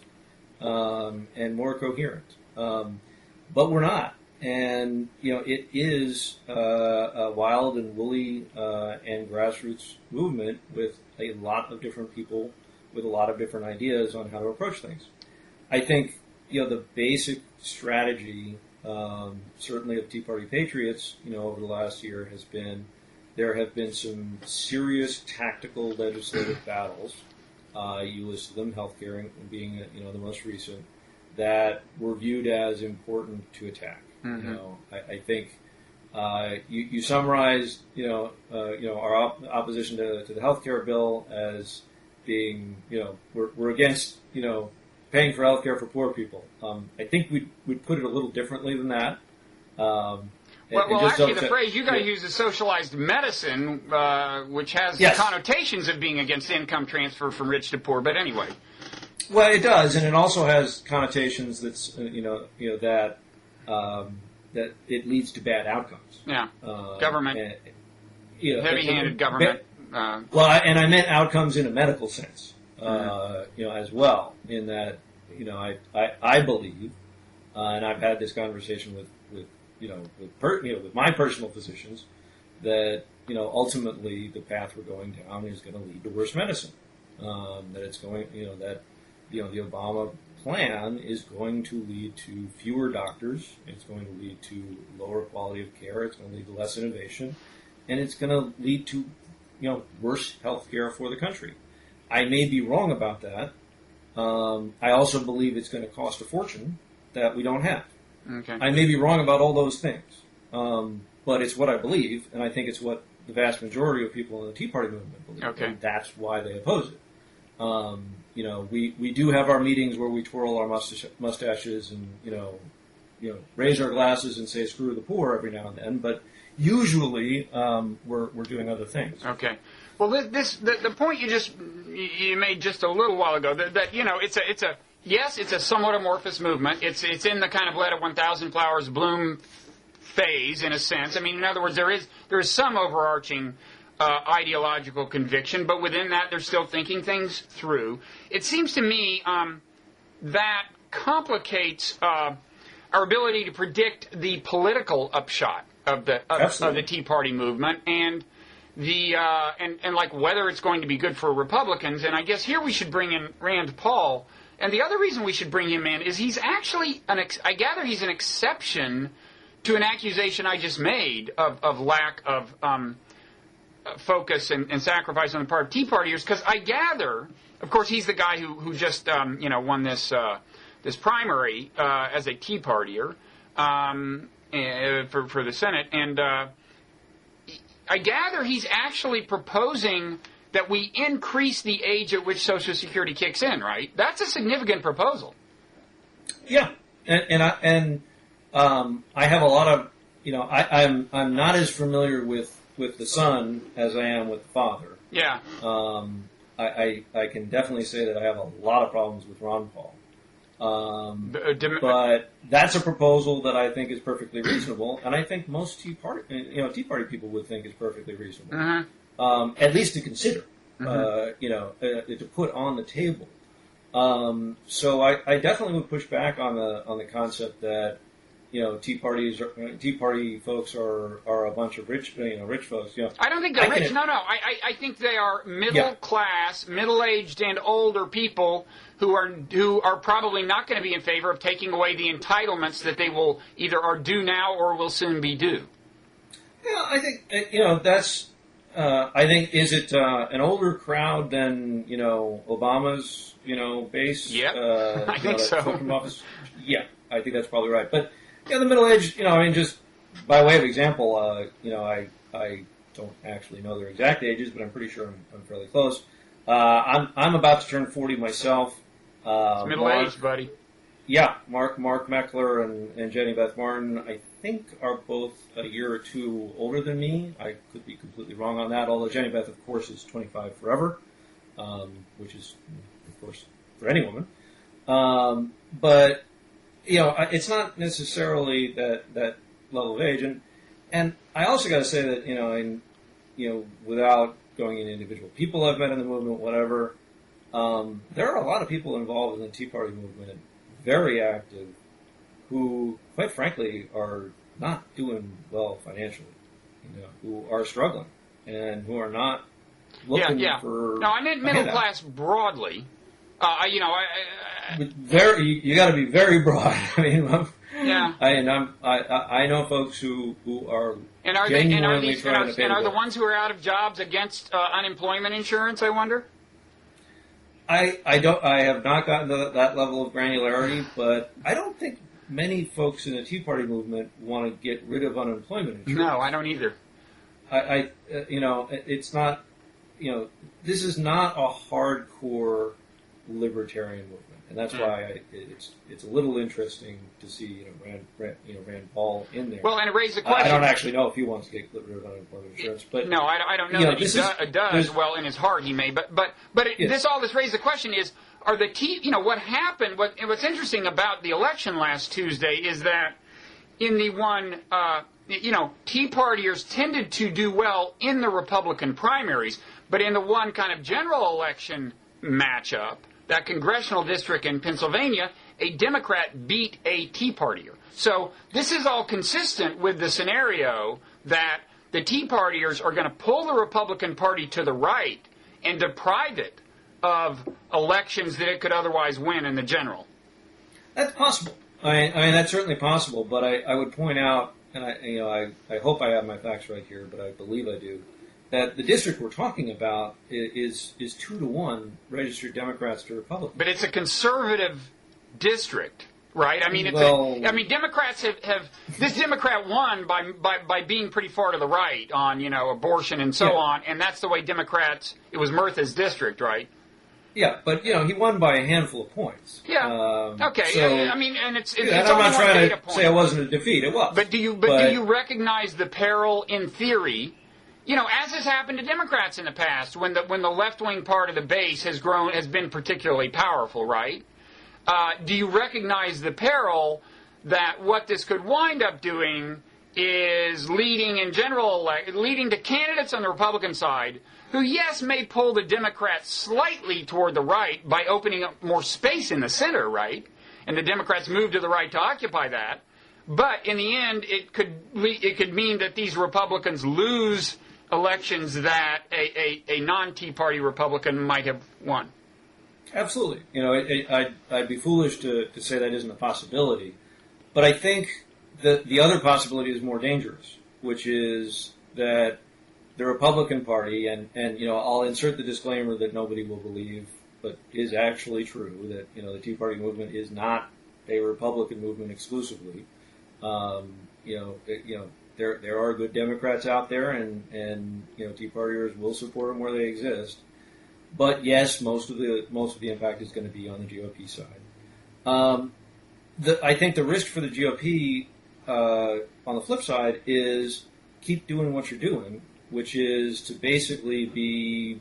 and more coherent. But we're not. And, it is a wild and woolly and grassroots movement with a lot of different people with a lot of different ideas on how to approach things. I think, the basic strategy, certainly of Tea Party Patriots, over the last year has been there have been some serious tactical legislative battles. You listed them, healthcare being, the most recent, that were viewed as important to attack. Mm-hmm. I think you summarized, our opposition to the healthcare bill as being, we're against, paying for healthcare for poor people. I think we'd put it a little differently than that. Actually, the phrase you guys use is socialized medicine, which has the connotations of being against income transfer from rich to poor. But anyway, well, it does, and it also has connotations that's that it leads to bad outcomes. Yeah, government, heavy-handed government. And I meant outcomes in a medical sense, as well. In that, I believe, and I've had this conversation with my personal physicians, that ultimately the path we're going down is going to lead to worse medicine. That it's going, that the Obama plan is going to lead to fewer doctors. It's going to lead to lower quality of care. It's going to lead to less innovation, and it's going to lead to worse health care for the country. I may be wrong about that. I also believe it's going to cost a fortune that we don't have. Okay. I may be wrong about all those things, but it's what I believe, and I think it's what the vast majority of people in the Tea Party movement believe. Okay. And that's why they oppose it. We do have our meetings where we twirl our mustaches and raise our glasses and say "screw the poor" every now and then, but usually we're doing other things. Okay. Well, the point you made just a little while ago that it's a somewhat amorphous movement. It's in the kind of let 1,000 flowers bloom phase in a sense. I mean, in other words, there is some overarching ideological conviction, but within that, they're still thinking things through. It seems to me that complicates our ability to predict the political upshot of the Tea Party movement and and like whether it's going to be good for Republicans. And I guess here we should bring in Rand Paul. And the other reason we should bring him in is he's actually I gather he's an exception to an accusation I just made of lack of focus and sacrifice on the part of Tea Partiers, because I gather, of course, he's the guy who just won this primary as a Tea Partier for the Senate, and I gather he's actually proposing that we increase the age at which Social Security kicks in. Right? That's a significant proposal. Yeah, and I have a lot of I'm not as familiar with the son as I am with the father. Yeah. I can definitely say that I have a lot of problems with Ron Paul. But that's a proposal that I think is perfectly reasonable, and I think most Tea Party people would think is perfectly reasonable. At least to consider, to put on the table. So I definitely would push back on the concept that Tea Party folks are a bunch of rich folks. I don't think they're rich. No. I think they are middle class, middle-aged, and older people who are probably not going to be in favor of taking away the entitlements that they will either are due now or will soon be due. Yeah, I think that's. I think is it an older crowd than Obama's base? Yeah, I think so. Office? Yeah, I think that's probably right. But the middle age, just by way of example, I don't actually know their exact ages, but I'm pretty sure I'm fairly close. I'm about to turn 40 myself. It's middle age, buddy. Yeah, Mark Meckler and Jenny Beth Martin, I think, are both a year or two older than me. I could be completely wrong on that, although Jenny Beth, of course, is 25 forever, which is, of course, for any woman. But it's not necessarily that level of age, and I also got to say that without going into individual people I've met in the movement, whatever, there are a lot of people involved in the Tea Party movement, very active, who, quite frankly, are not doing well financially, who are struggling and who are not looking for. No, I meant middle class broadly. You got to be very broad. I mean, yeah. I know folks who are genuinely trying to pay. And are the ones who are out of jobs against unemployment insurance? I wonder. I have not gotten to that level of granularity, but I don't think many folks in the Tea Party movement want to get rid of unemployment insurance. No, I don't either. It's not. This is not a hardcore libertarian movement, and that's why it's a little interesting to see Rand Paul in there. Well, and it raised the question. I don't actually know if he wants to get rid of unemployment insurance, but no, I don't know that he does. Well, in his heart, he may, but all this raised the question is: are the what happened? What's interesting about the election last Tuesday is that in the one. Tea Partiers tended to do well in the Republican primaries, but in the one kind of general election matchup, that congressional district in Pennsylvania, a Democrat beat a Tea Partier. So this is all consistent with the scenario that the Tea Partiers are going to pull the Republican Party to the right and deprive it of elections that it could otherwise win in the general. That's possible. I mean that's certainly possible, but I would point out, and I hope I have my facts right here, but I believe I do, that the district we're talking about is 2-to-1 registered Democrats to Republicans. But it's a conservative district, right? I mean, Democrats have this Democrat won by being pretty far to the right on abortion and so on, and that's the way Democrats. It was Murtha's district, right? Yeah, but he won by a handful of poinds. Yeah. Okay. So, and it's and I'm not trying to say it wasn't a defeat. It was. But do you recognize the peril in theory? As has happened to Democrats in the past, when the left-wing part of the base has been particularly powerful, right? Do you recognize the peril that what this could wind up doing is leading to candidates on the Republican side who, yes, may pull the Democrats slightly toward the right by opening up more space in the center, right? And the Democrats move to the right to occupy that. But in the end, it could mean that these Republicans lose elections that a non-Tea Party Republican might have won. Absolutely. I'd be foolish to say that isn't a possibility. But I think that the other possibility is more dangerous, which is that the Republican Party, and I'll insert the disclaimer that nobody will believe, but is actually true, that the Tea Party movement is not a Republican movement exclusively. There are good Democrats out there, and Tea Partiers will support them where they exist. But yes, most of the impact is going to be on the GOP side. I think the risk for the GOP, on the flip side, is keep doing what you're doing, which is to basically be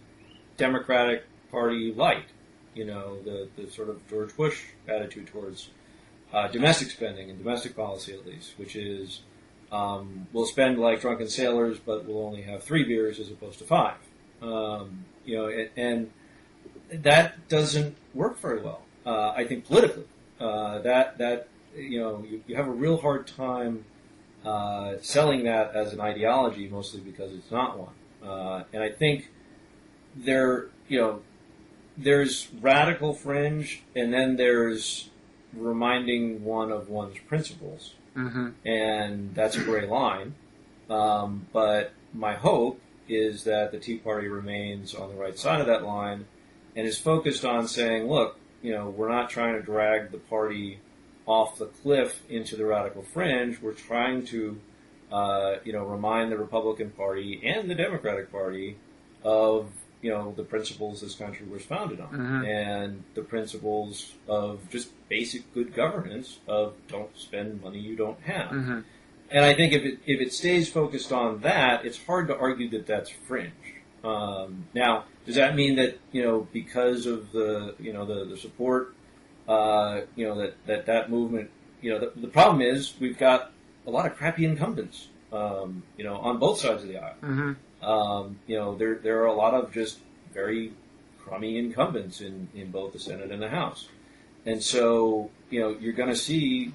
Democratic Party light. You know, the sort of George Bush attitude towards domestic spending and domestic policy, at least, which is we'll spend like drunken sailors, but we'll only have 3 beers as opposed to 5. You know, and that doesn't work very well. I think politically, that you know, you have a real hard time selling that as an ideology, mostly because it's not one. And I think there's radical fringe, and then there's reminding one of one's principles, and that's a gray line. But my hope is that the Tea Party remains on the right side of that line and is focused on saying, look, you know, we're not trying to drag the party off the cliff into the radical fringe. We're trying to, remind the Republican Party and the Democratic Party of, you know, the principles this country was founded on, and the principles of just basic good governance of don't spend money you don't have. And I think if it stays focused on that, it's hard to argue that that's fringe. Now, does that mean that, you know, because of the support, that movement, you know, the problem is we've got a lot of crappy incumbents, on both sides of the aisle. There are a lot of just very crummy incumbents in both the Senate and the House. And so, you know, you're going to see,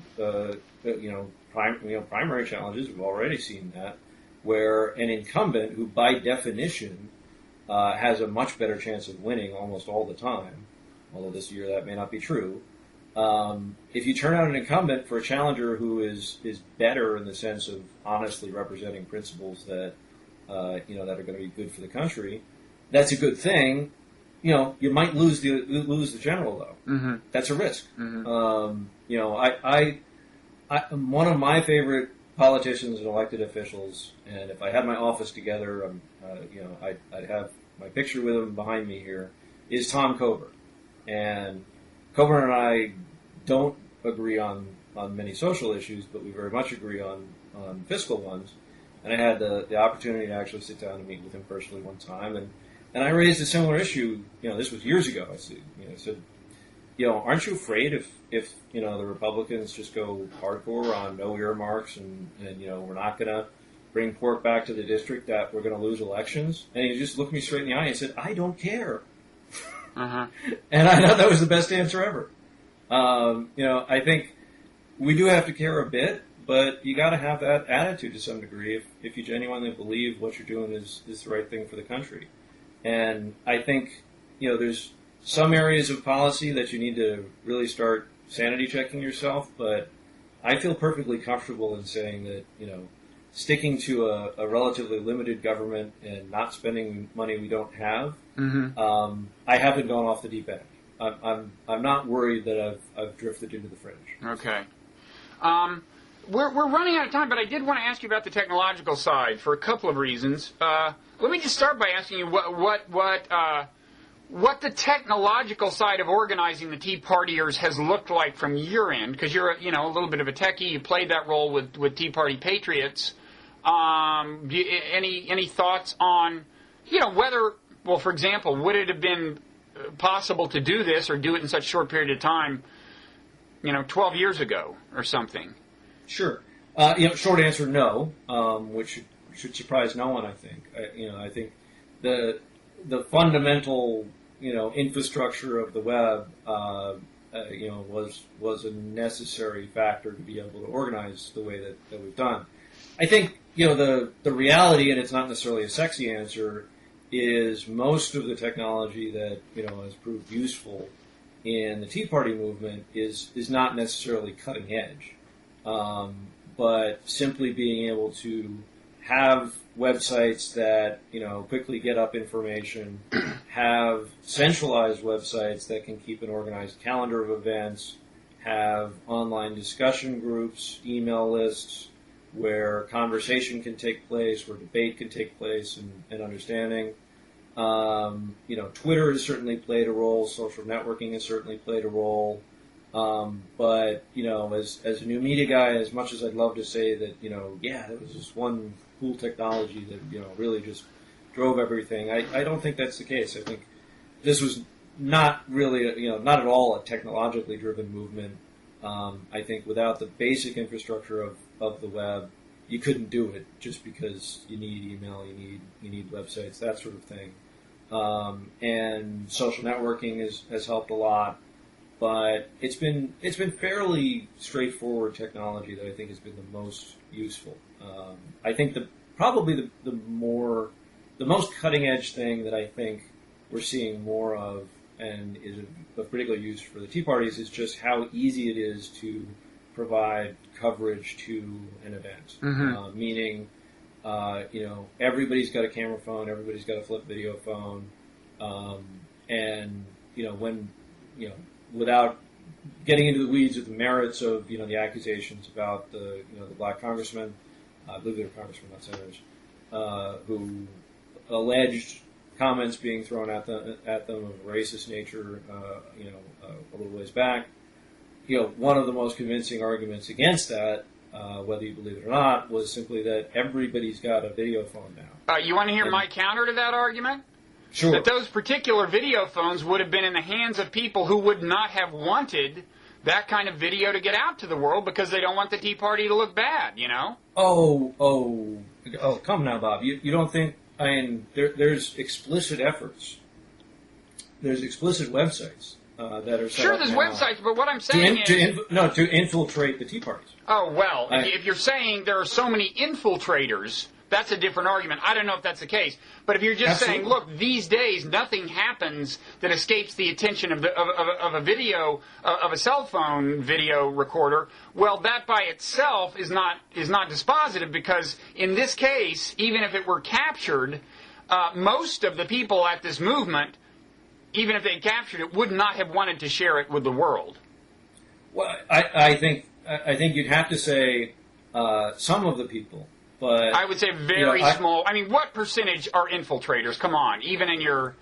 primary challenges. We've already seen that, where an incumbent who, by definition, has a much better chance of winning almost all the time, although this year that may not be true. If you turn out an incumbent for a challenger who is better in the sense of honestly representing principles that that are going to be good for the country, that's a good thing. You know, you might lose the general though. That's a risk. One of my favorite politicians and elected officials, and if I had my office together, I'd have my picture with him behind me here, is Tom Coburn. And Coburn and I don't agree on many social issues, but we very much agree on fiscal ones. And I had the opportunity to actually sit down and meet with him personally one time, and I raised a similar issue. You know, this was years ago. I said, aren't you afraid if the Republicans just go hardcore on no earmarks and we're not going to bring pork back to the district, that we're going to lose elections? And he just looked me straight in the eye and said, I don't care. And I thought that was the best answer ever. I think we do have to care a bit, but you got to have that attitude to some degree if you genuinely believe what you're doing is the right thing for the country. And I think, there's some areas of policy that you need to really start sanity checking yourself, but I feel perfectly comfortable in saying that, sticking to a relatively limited government and not spending money we don't have, I haven't gone off the deep end. I'm not worried that I've drifted into the fringe. Okay. We're running out of time, but I did want to ask you about the technological side for a couple of reasons. Let me just start by asking you what the technological side of organizing the Tea Partiers has looked like from your end, because you're a little bit of a techie. You played that role with Tea Party Patriots. Any thoughts on whether, well, for example, would it have been possible to do this or do it in such a short period of time 12 years ago or something? Sure. Short answer, no, which should surprise no one, I think. I think the fundamental infrastructure of the web was a necessary factor to be able to organize the way that we've done. I think the reality, and it's not necessarily a sexy answer, is most of the technology that has proved useful in the Tea Party movement is not necessarily cutting edge, but simply being able to have websites that quickly get up information, have centralized websites that can keep an organized calendar of events, have online discussion groups, email lists where conversation can take place, where debate can take place, and understanding. Twitter has certainly played a role. Social networking has certainly played a role. But, as a new media guy, as much as I'd love to say that, there was this one cool technology that, really just drove everything, I don't think that's the case. I think this was not really, not at all a technologically driven movement. I think without the basic infrastructure of the web, you couldn't do it just because you need email, you need websites, that sort of thing. And social networking has helped a lot. But it's been fairly straightforward technology that I think has been the most useful. I think probably the most cutting edge thing that I think we're seeing more of and is of particular use for the Tea Parties is just how easy it is to provide coverage to an event. Mm-hmm. Meaning, everybody's got a camera phone, everybody's got a flip video phone, and without getting into the weeds of the merits of the accusations about the black congressman, I believe they were congressmen, not senators, who alleged comments being thrown at them of a racist nature, a little ways back. One of the most convincing arguments against that, whether you believe it or not, was simply that everybody's got a video phone now. You want to hear my counter to that argument? Sure. That those particular video phones would have been in the hands of people who would not have wanted that kind of video to get out to the world because they don't want the Tea Party to look bad, Oh, come now, Bob. You don't think, there's explicit efforts. There's explicit websites that are set Sure, up there's now websites, but what I'm saying is... to infiltrate the Tea Parties. Oh, well, if you're saying there are so many infiltrators... That's a different argument. I don't know if that's the case. But if you're just saying, look, these days nothing happens that escapes the attention of a video, of a cell phone video recorder, well, that by itself is not dispositive because in this case, even if it were captured, most of the people at this movement, even if they captured it, would not have wanted to share it with the world. Well, I think you'd have to say some of the people. But, I would say very small. I mean, what percentage are infiltrators? Come on, even in your...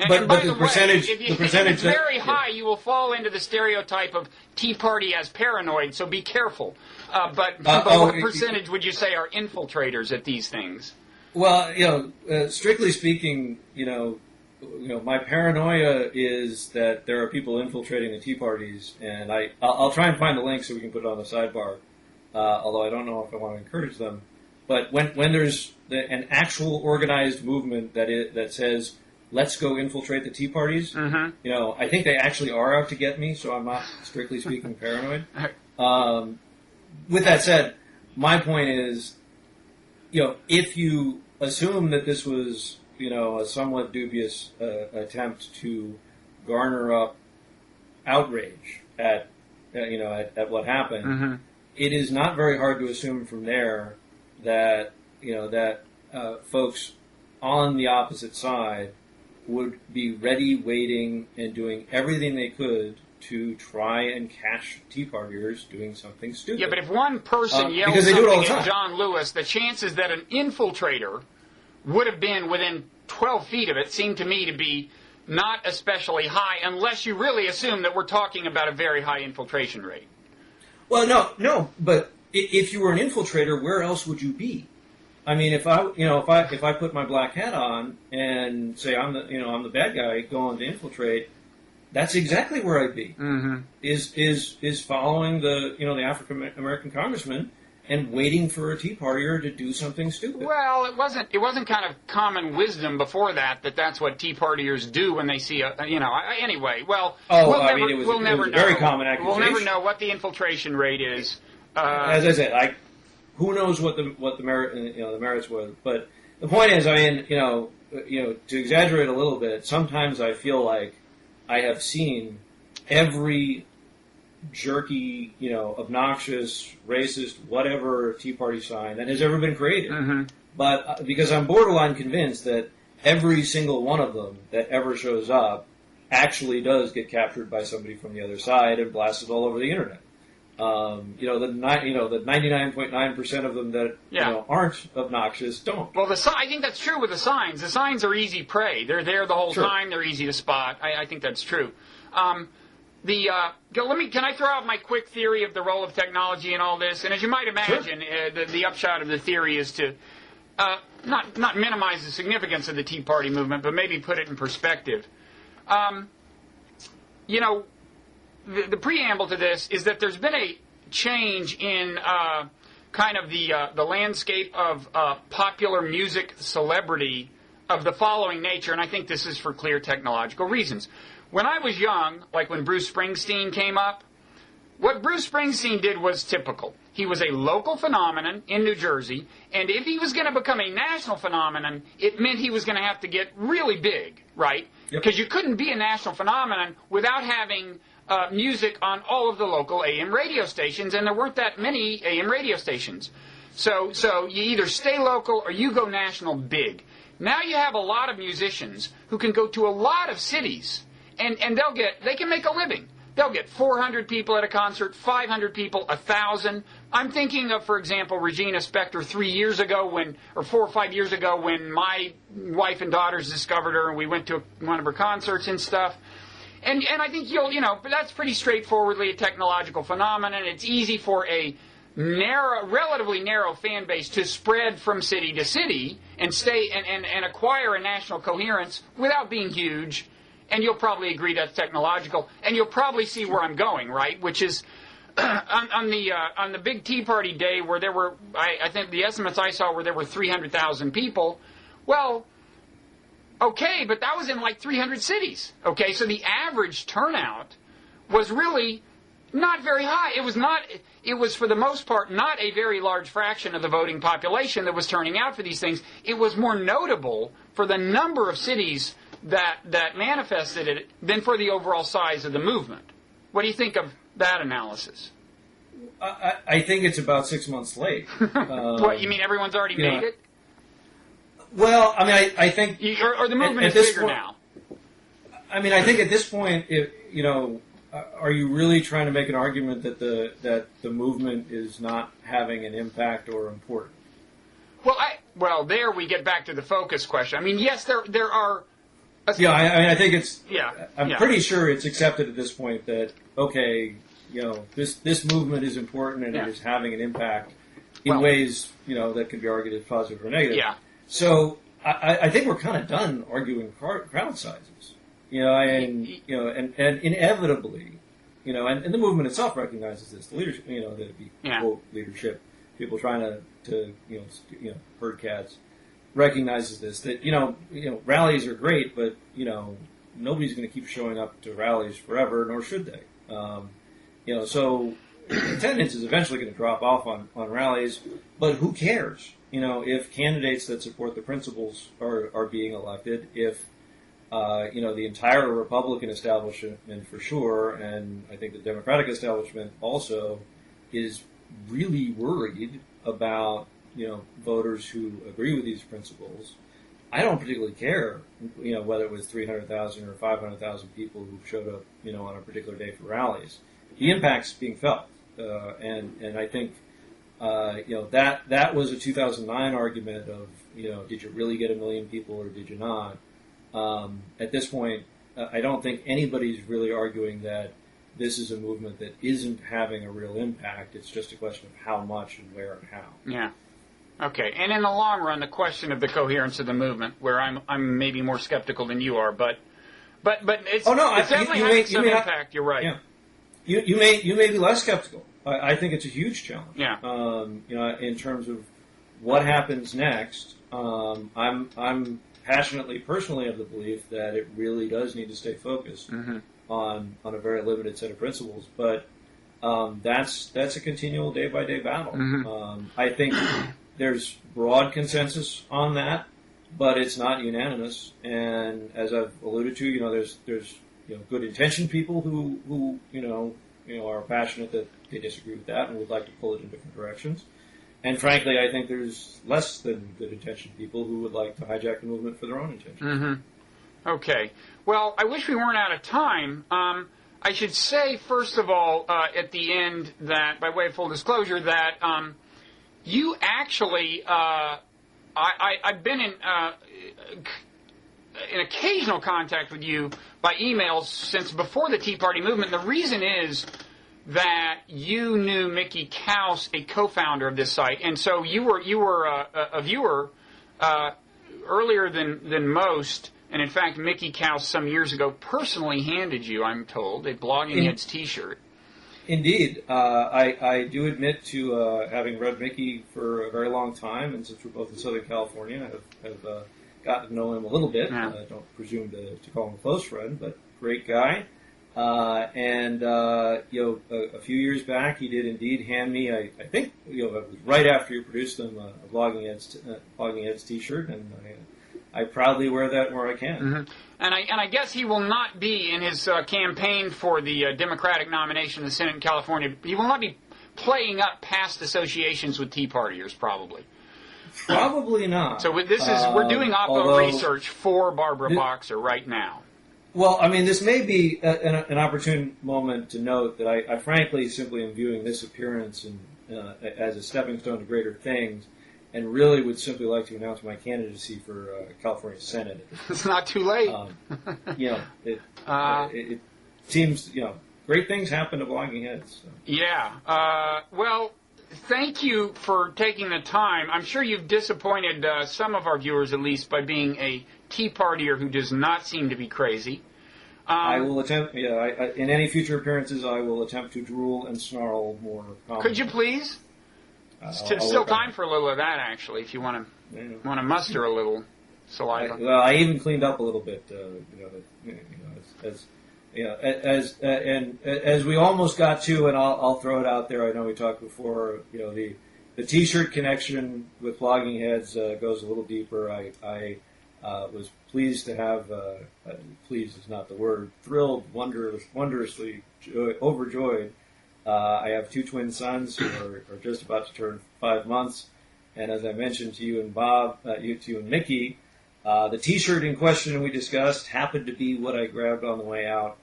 But the percentage... If it's very high, you will fall into the stereotype of Tea Party as paranoid, so be careful. But what percentage would you say are infiltrators at these things? Well, strictly speaking, my paranoia is that there are people infiltrating the Tea Parties, and I'll try and find the link so we can put it on the sidebar. Although I don't know if I want to encourage them. But when there's an actual organized movement that says, let's go infiltrate the Tea Parties, I think they actually are out to get me, so I'm not, strictly speaking, paranoid. With that said, my point is, if you assume that this was, a somewhat dubious attempt to garner up outrage at what happened, it is not very hard to assume from there that folks on the opposite side would be ready, waiting, and doing everything they could to try and catch Tea Partiers doing something stupid. Yeah, but if one person yells something at John Lewis, the chances that an infiltrator would have been within 12 feet of it seem to me to be not especially high, unless you really assume that we're talking about a very high infiltration rate. Well, no, but if you were an infiltrator, where else would you be? I mean, if I put my black hat on and say I'm the bad guy going to infiltrate, that's exactly where I'd be. Mm-hmm. Is following the African American congressman and waiting for a Tea Partier to do something stupid. Well, it wasn't kind of common wisdom before that's what Tea Partiers do when they see anyway. Well, we'll never know. Very common accusation. We'll never know what the infiltration rate is. As I said, who knows what the merits were? But the point is, to exaggerate a little bit, sometimes I feel like I have seen every jerky, obnoxious, racist, whatever Tea Party sign that has ever been created. Mm-hmm. But because I'm borderline convinced that every single one of them that ever shows up actually does get captured by somebody from the other side and blasted all over the internet. The 99.9% of them that aren't obnoxious don't. Well, I think that's true with the signs. The signs are easy prey. They're there the whole time. They're easy to spot. I think that's true. Can I throw out my quick theory of the role of technology in all this? And as you might imagine, the upshot of the theory is to not minimize the significance of the Tea Party movement, but maybe put it in perspective. The preamble to this is that there's been a change in kind of the landscape of popular music celebrity of the following nature, and I think this is for clear technological reasons. When I was young, like when Bruce Springsteen came up, what Bruce Springsteen did was typical. He was a local phenomenon in New Jersey, and if he was going to become a national phenomenon, it meant he was going to have to get really big, right? Because you couldn't be a national phenomenon without having music on all of the local AM radio stations, and there weren't that many AM radio stations. So you either stay local or you go national big. Now you have a lot of musicians who can go to a lot of cities, and they can make a living. They'll get 400 people at a concert, 500 people, 1,000. I'm thinking of, for example, Regina Spektor 3 years ago or 4 or 5 years ago when my wife and daughters discovered her and we went to one of her concerts and stuff. And I think but that's pretty straightforwardly a technological phenomenon. It's easy for a relatively narrow fan base to spread from city to city and stay and acquire a national coherence without being huge. And you'll probably agree that's technological. And you'll probably see where I'm going, right? Which is on the big Tea Party day where there were, I think the estimates I saw where there were 300,000 people. Well, okay, but that was in like 300 cities. Okay, so the average turnout was really not very high. It was for the most part not a very large fraction of the voting population that was turning out for these things. It was more notable for the number of cities that manifested it than for the overall size of the movement. What do you think of that analysis? I think it's about 6 months late. What, you mean everyone's already made it? Well, I mean, I think... Or the movement is bigger now. I mean, I think at this point, are you really trying to make an argument that the movement is not having an impact or important? Well, there we get back to the focus question. I mean, yes, there are... I think it's... I'm pretty sure it's accepted at this point that, okay, this movement is important and it is having an impact in ways, that can be argued as positive or negative. Yeah. So I think we're kind of done arguing crowd sizes, and inevitably, and the movement itself recognizes this. The leadership, that it be quote leadership, people trying to herd cats, recognizes this, that rallies are great, but nobody's going to keep showing up to rallies forever, nor should they. So attendance is eventually going to drop off on rallies, but who cares? If candidates that support the principles are being elected, if the entire Republican establishment for sure, and I think the Democratic establishment also is really worried about voters who agree with these principles. I don't particularly care, whether it was 300,000 or 500,000 people who showed up, on a particular day for rallies. The impact's being felt, and I think, that was a 2009 argument of, did you really get 1 million people or did you not? At this point, I don't think anybody's really arguing that this is a movement that isn't having a real impact. It's just a question of how much and where and how. Yeah. Okay, and in the long run, the question of the coherence of the movement, where I'm maybe more skeptical than you are, but it's definitely having some impact. You're right. Yeah. You may be less skeptical. I think it's a huge challenge. Yeah. In terms of what happens next, I'm passionately, personally of the belief that it really does need to stay focused on a very limited set of principles, but that's a continual day-by-day battle. I think there's broad consensus on that, but it's not unanimous. And as I've alluded to, there's good intentioned people who are passionate that they disagree with that and would like to pull it in different directions. And frankly, I think there's less than good intentioned people who would like to hijack the movement for their own intentions. Okay. Well, I wish we weren't out of time. I should say, first of all, at the end, that, by way of full disclosure, that you actually, I've been in in occasional contact with you by emails since before the Tea Party movement. The reason is that you knew Mickey Kaus, a co-founder of this site, and so you were a viewer earlier than most. And in fact, Mickey Kaus some years ago personally handed you, I'm told, a Blogging Heads T-shirt. Indeed. I do admit to having read Mickey for a very long time, and since we're both in Southern California, I've gotten to know him a little bit. Yeah. I don't presume to call him a close friend, but great guy. A few years back, he did indeed hand me, I think, it was right after you produced them, a Blogging Heads T-shirt, and I proudly wear that where I can. Mm-hmm. And I guess he will not be in his campaign for the Democratic nomination in the Senate in California. He will not be playing up past associations with Tea Partiers, probably. Probably not. So this is we're doing Oppo research for Barbara Boxer right now. Well, I mean, this may be an opportune moment to note that I frankly simply am viewing this appearance as a stepping stone to greater things, and really would simply like to announce my candidacy for California Senate. It's not too late. It seems, great things happen to Blogging Heads. So. Yeah. Well, thank you for taking the time. I'm sure you've disappointed some of our viewers, at least, by being a Tea Partier who does not seem to be crazy. I will attempt, in any future appearances, I will attempt to drool and snarl more commonly. Could you please? Still time for a little of that, actually, if you want to muster a little saliva. I even cleaned up a little bit, as we almost got to, and I'll throw it out there. I know we talked before. The T-shirt connection with Blogging Heads goes a little deeper. I was pleased to have. Pleased is not the word. Thrilled, wondrously overjoyed. I have two twin sons who are just about to turn 5 months, and as I mentioned to you and Bob, to you and Mickey, the T-shirt in question we discussed happened to be what I grabbed on the way out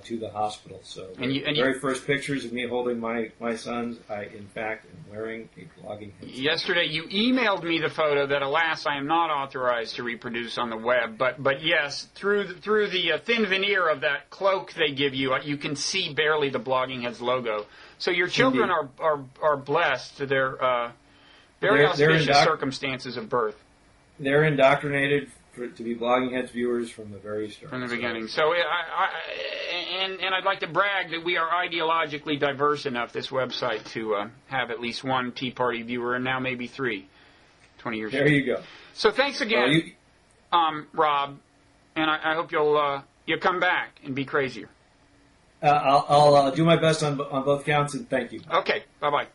to the hospital. So the very first pictures of me holding my sons, I in fact am wearing a Blogging Heads. Yesterday you emailed me the photo that, alas, I am not authorized to reproduce on the web. But yes, through the thin veneer of that cloak they give you, you can see barely the Blogging Heads logo. So your children are blessed. They're very auspicious circumstances of birth. They're indoctrinated to be Blogging Heads viewers from the very start. From the beginning. So, and I'd like to brag that we are ideologically diverse enough, this website, to have at least one Tea Party viewer, and now maybe 3, 20 years ago. There you go. So thanks again, Rob, and I hope you'll come back and be crazier. I'll do my best on both counts, and thank you. Okay, bye-bye.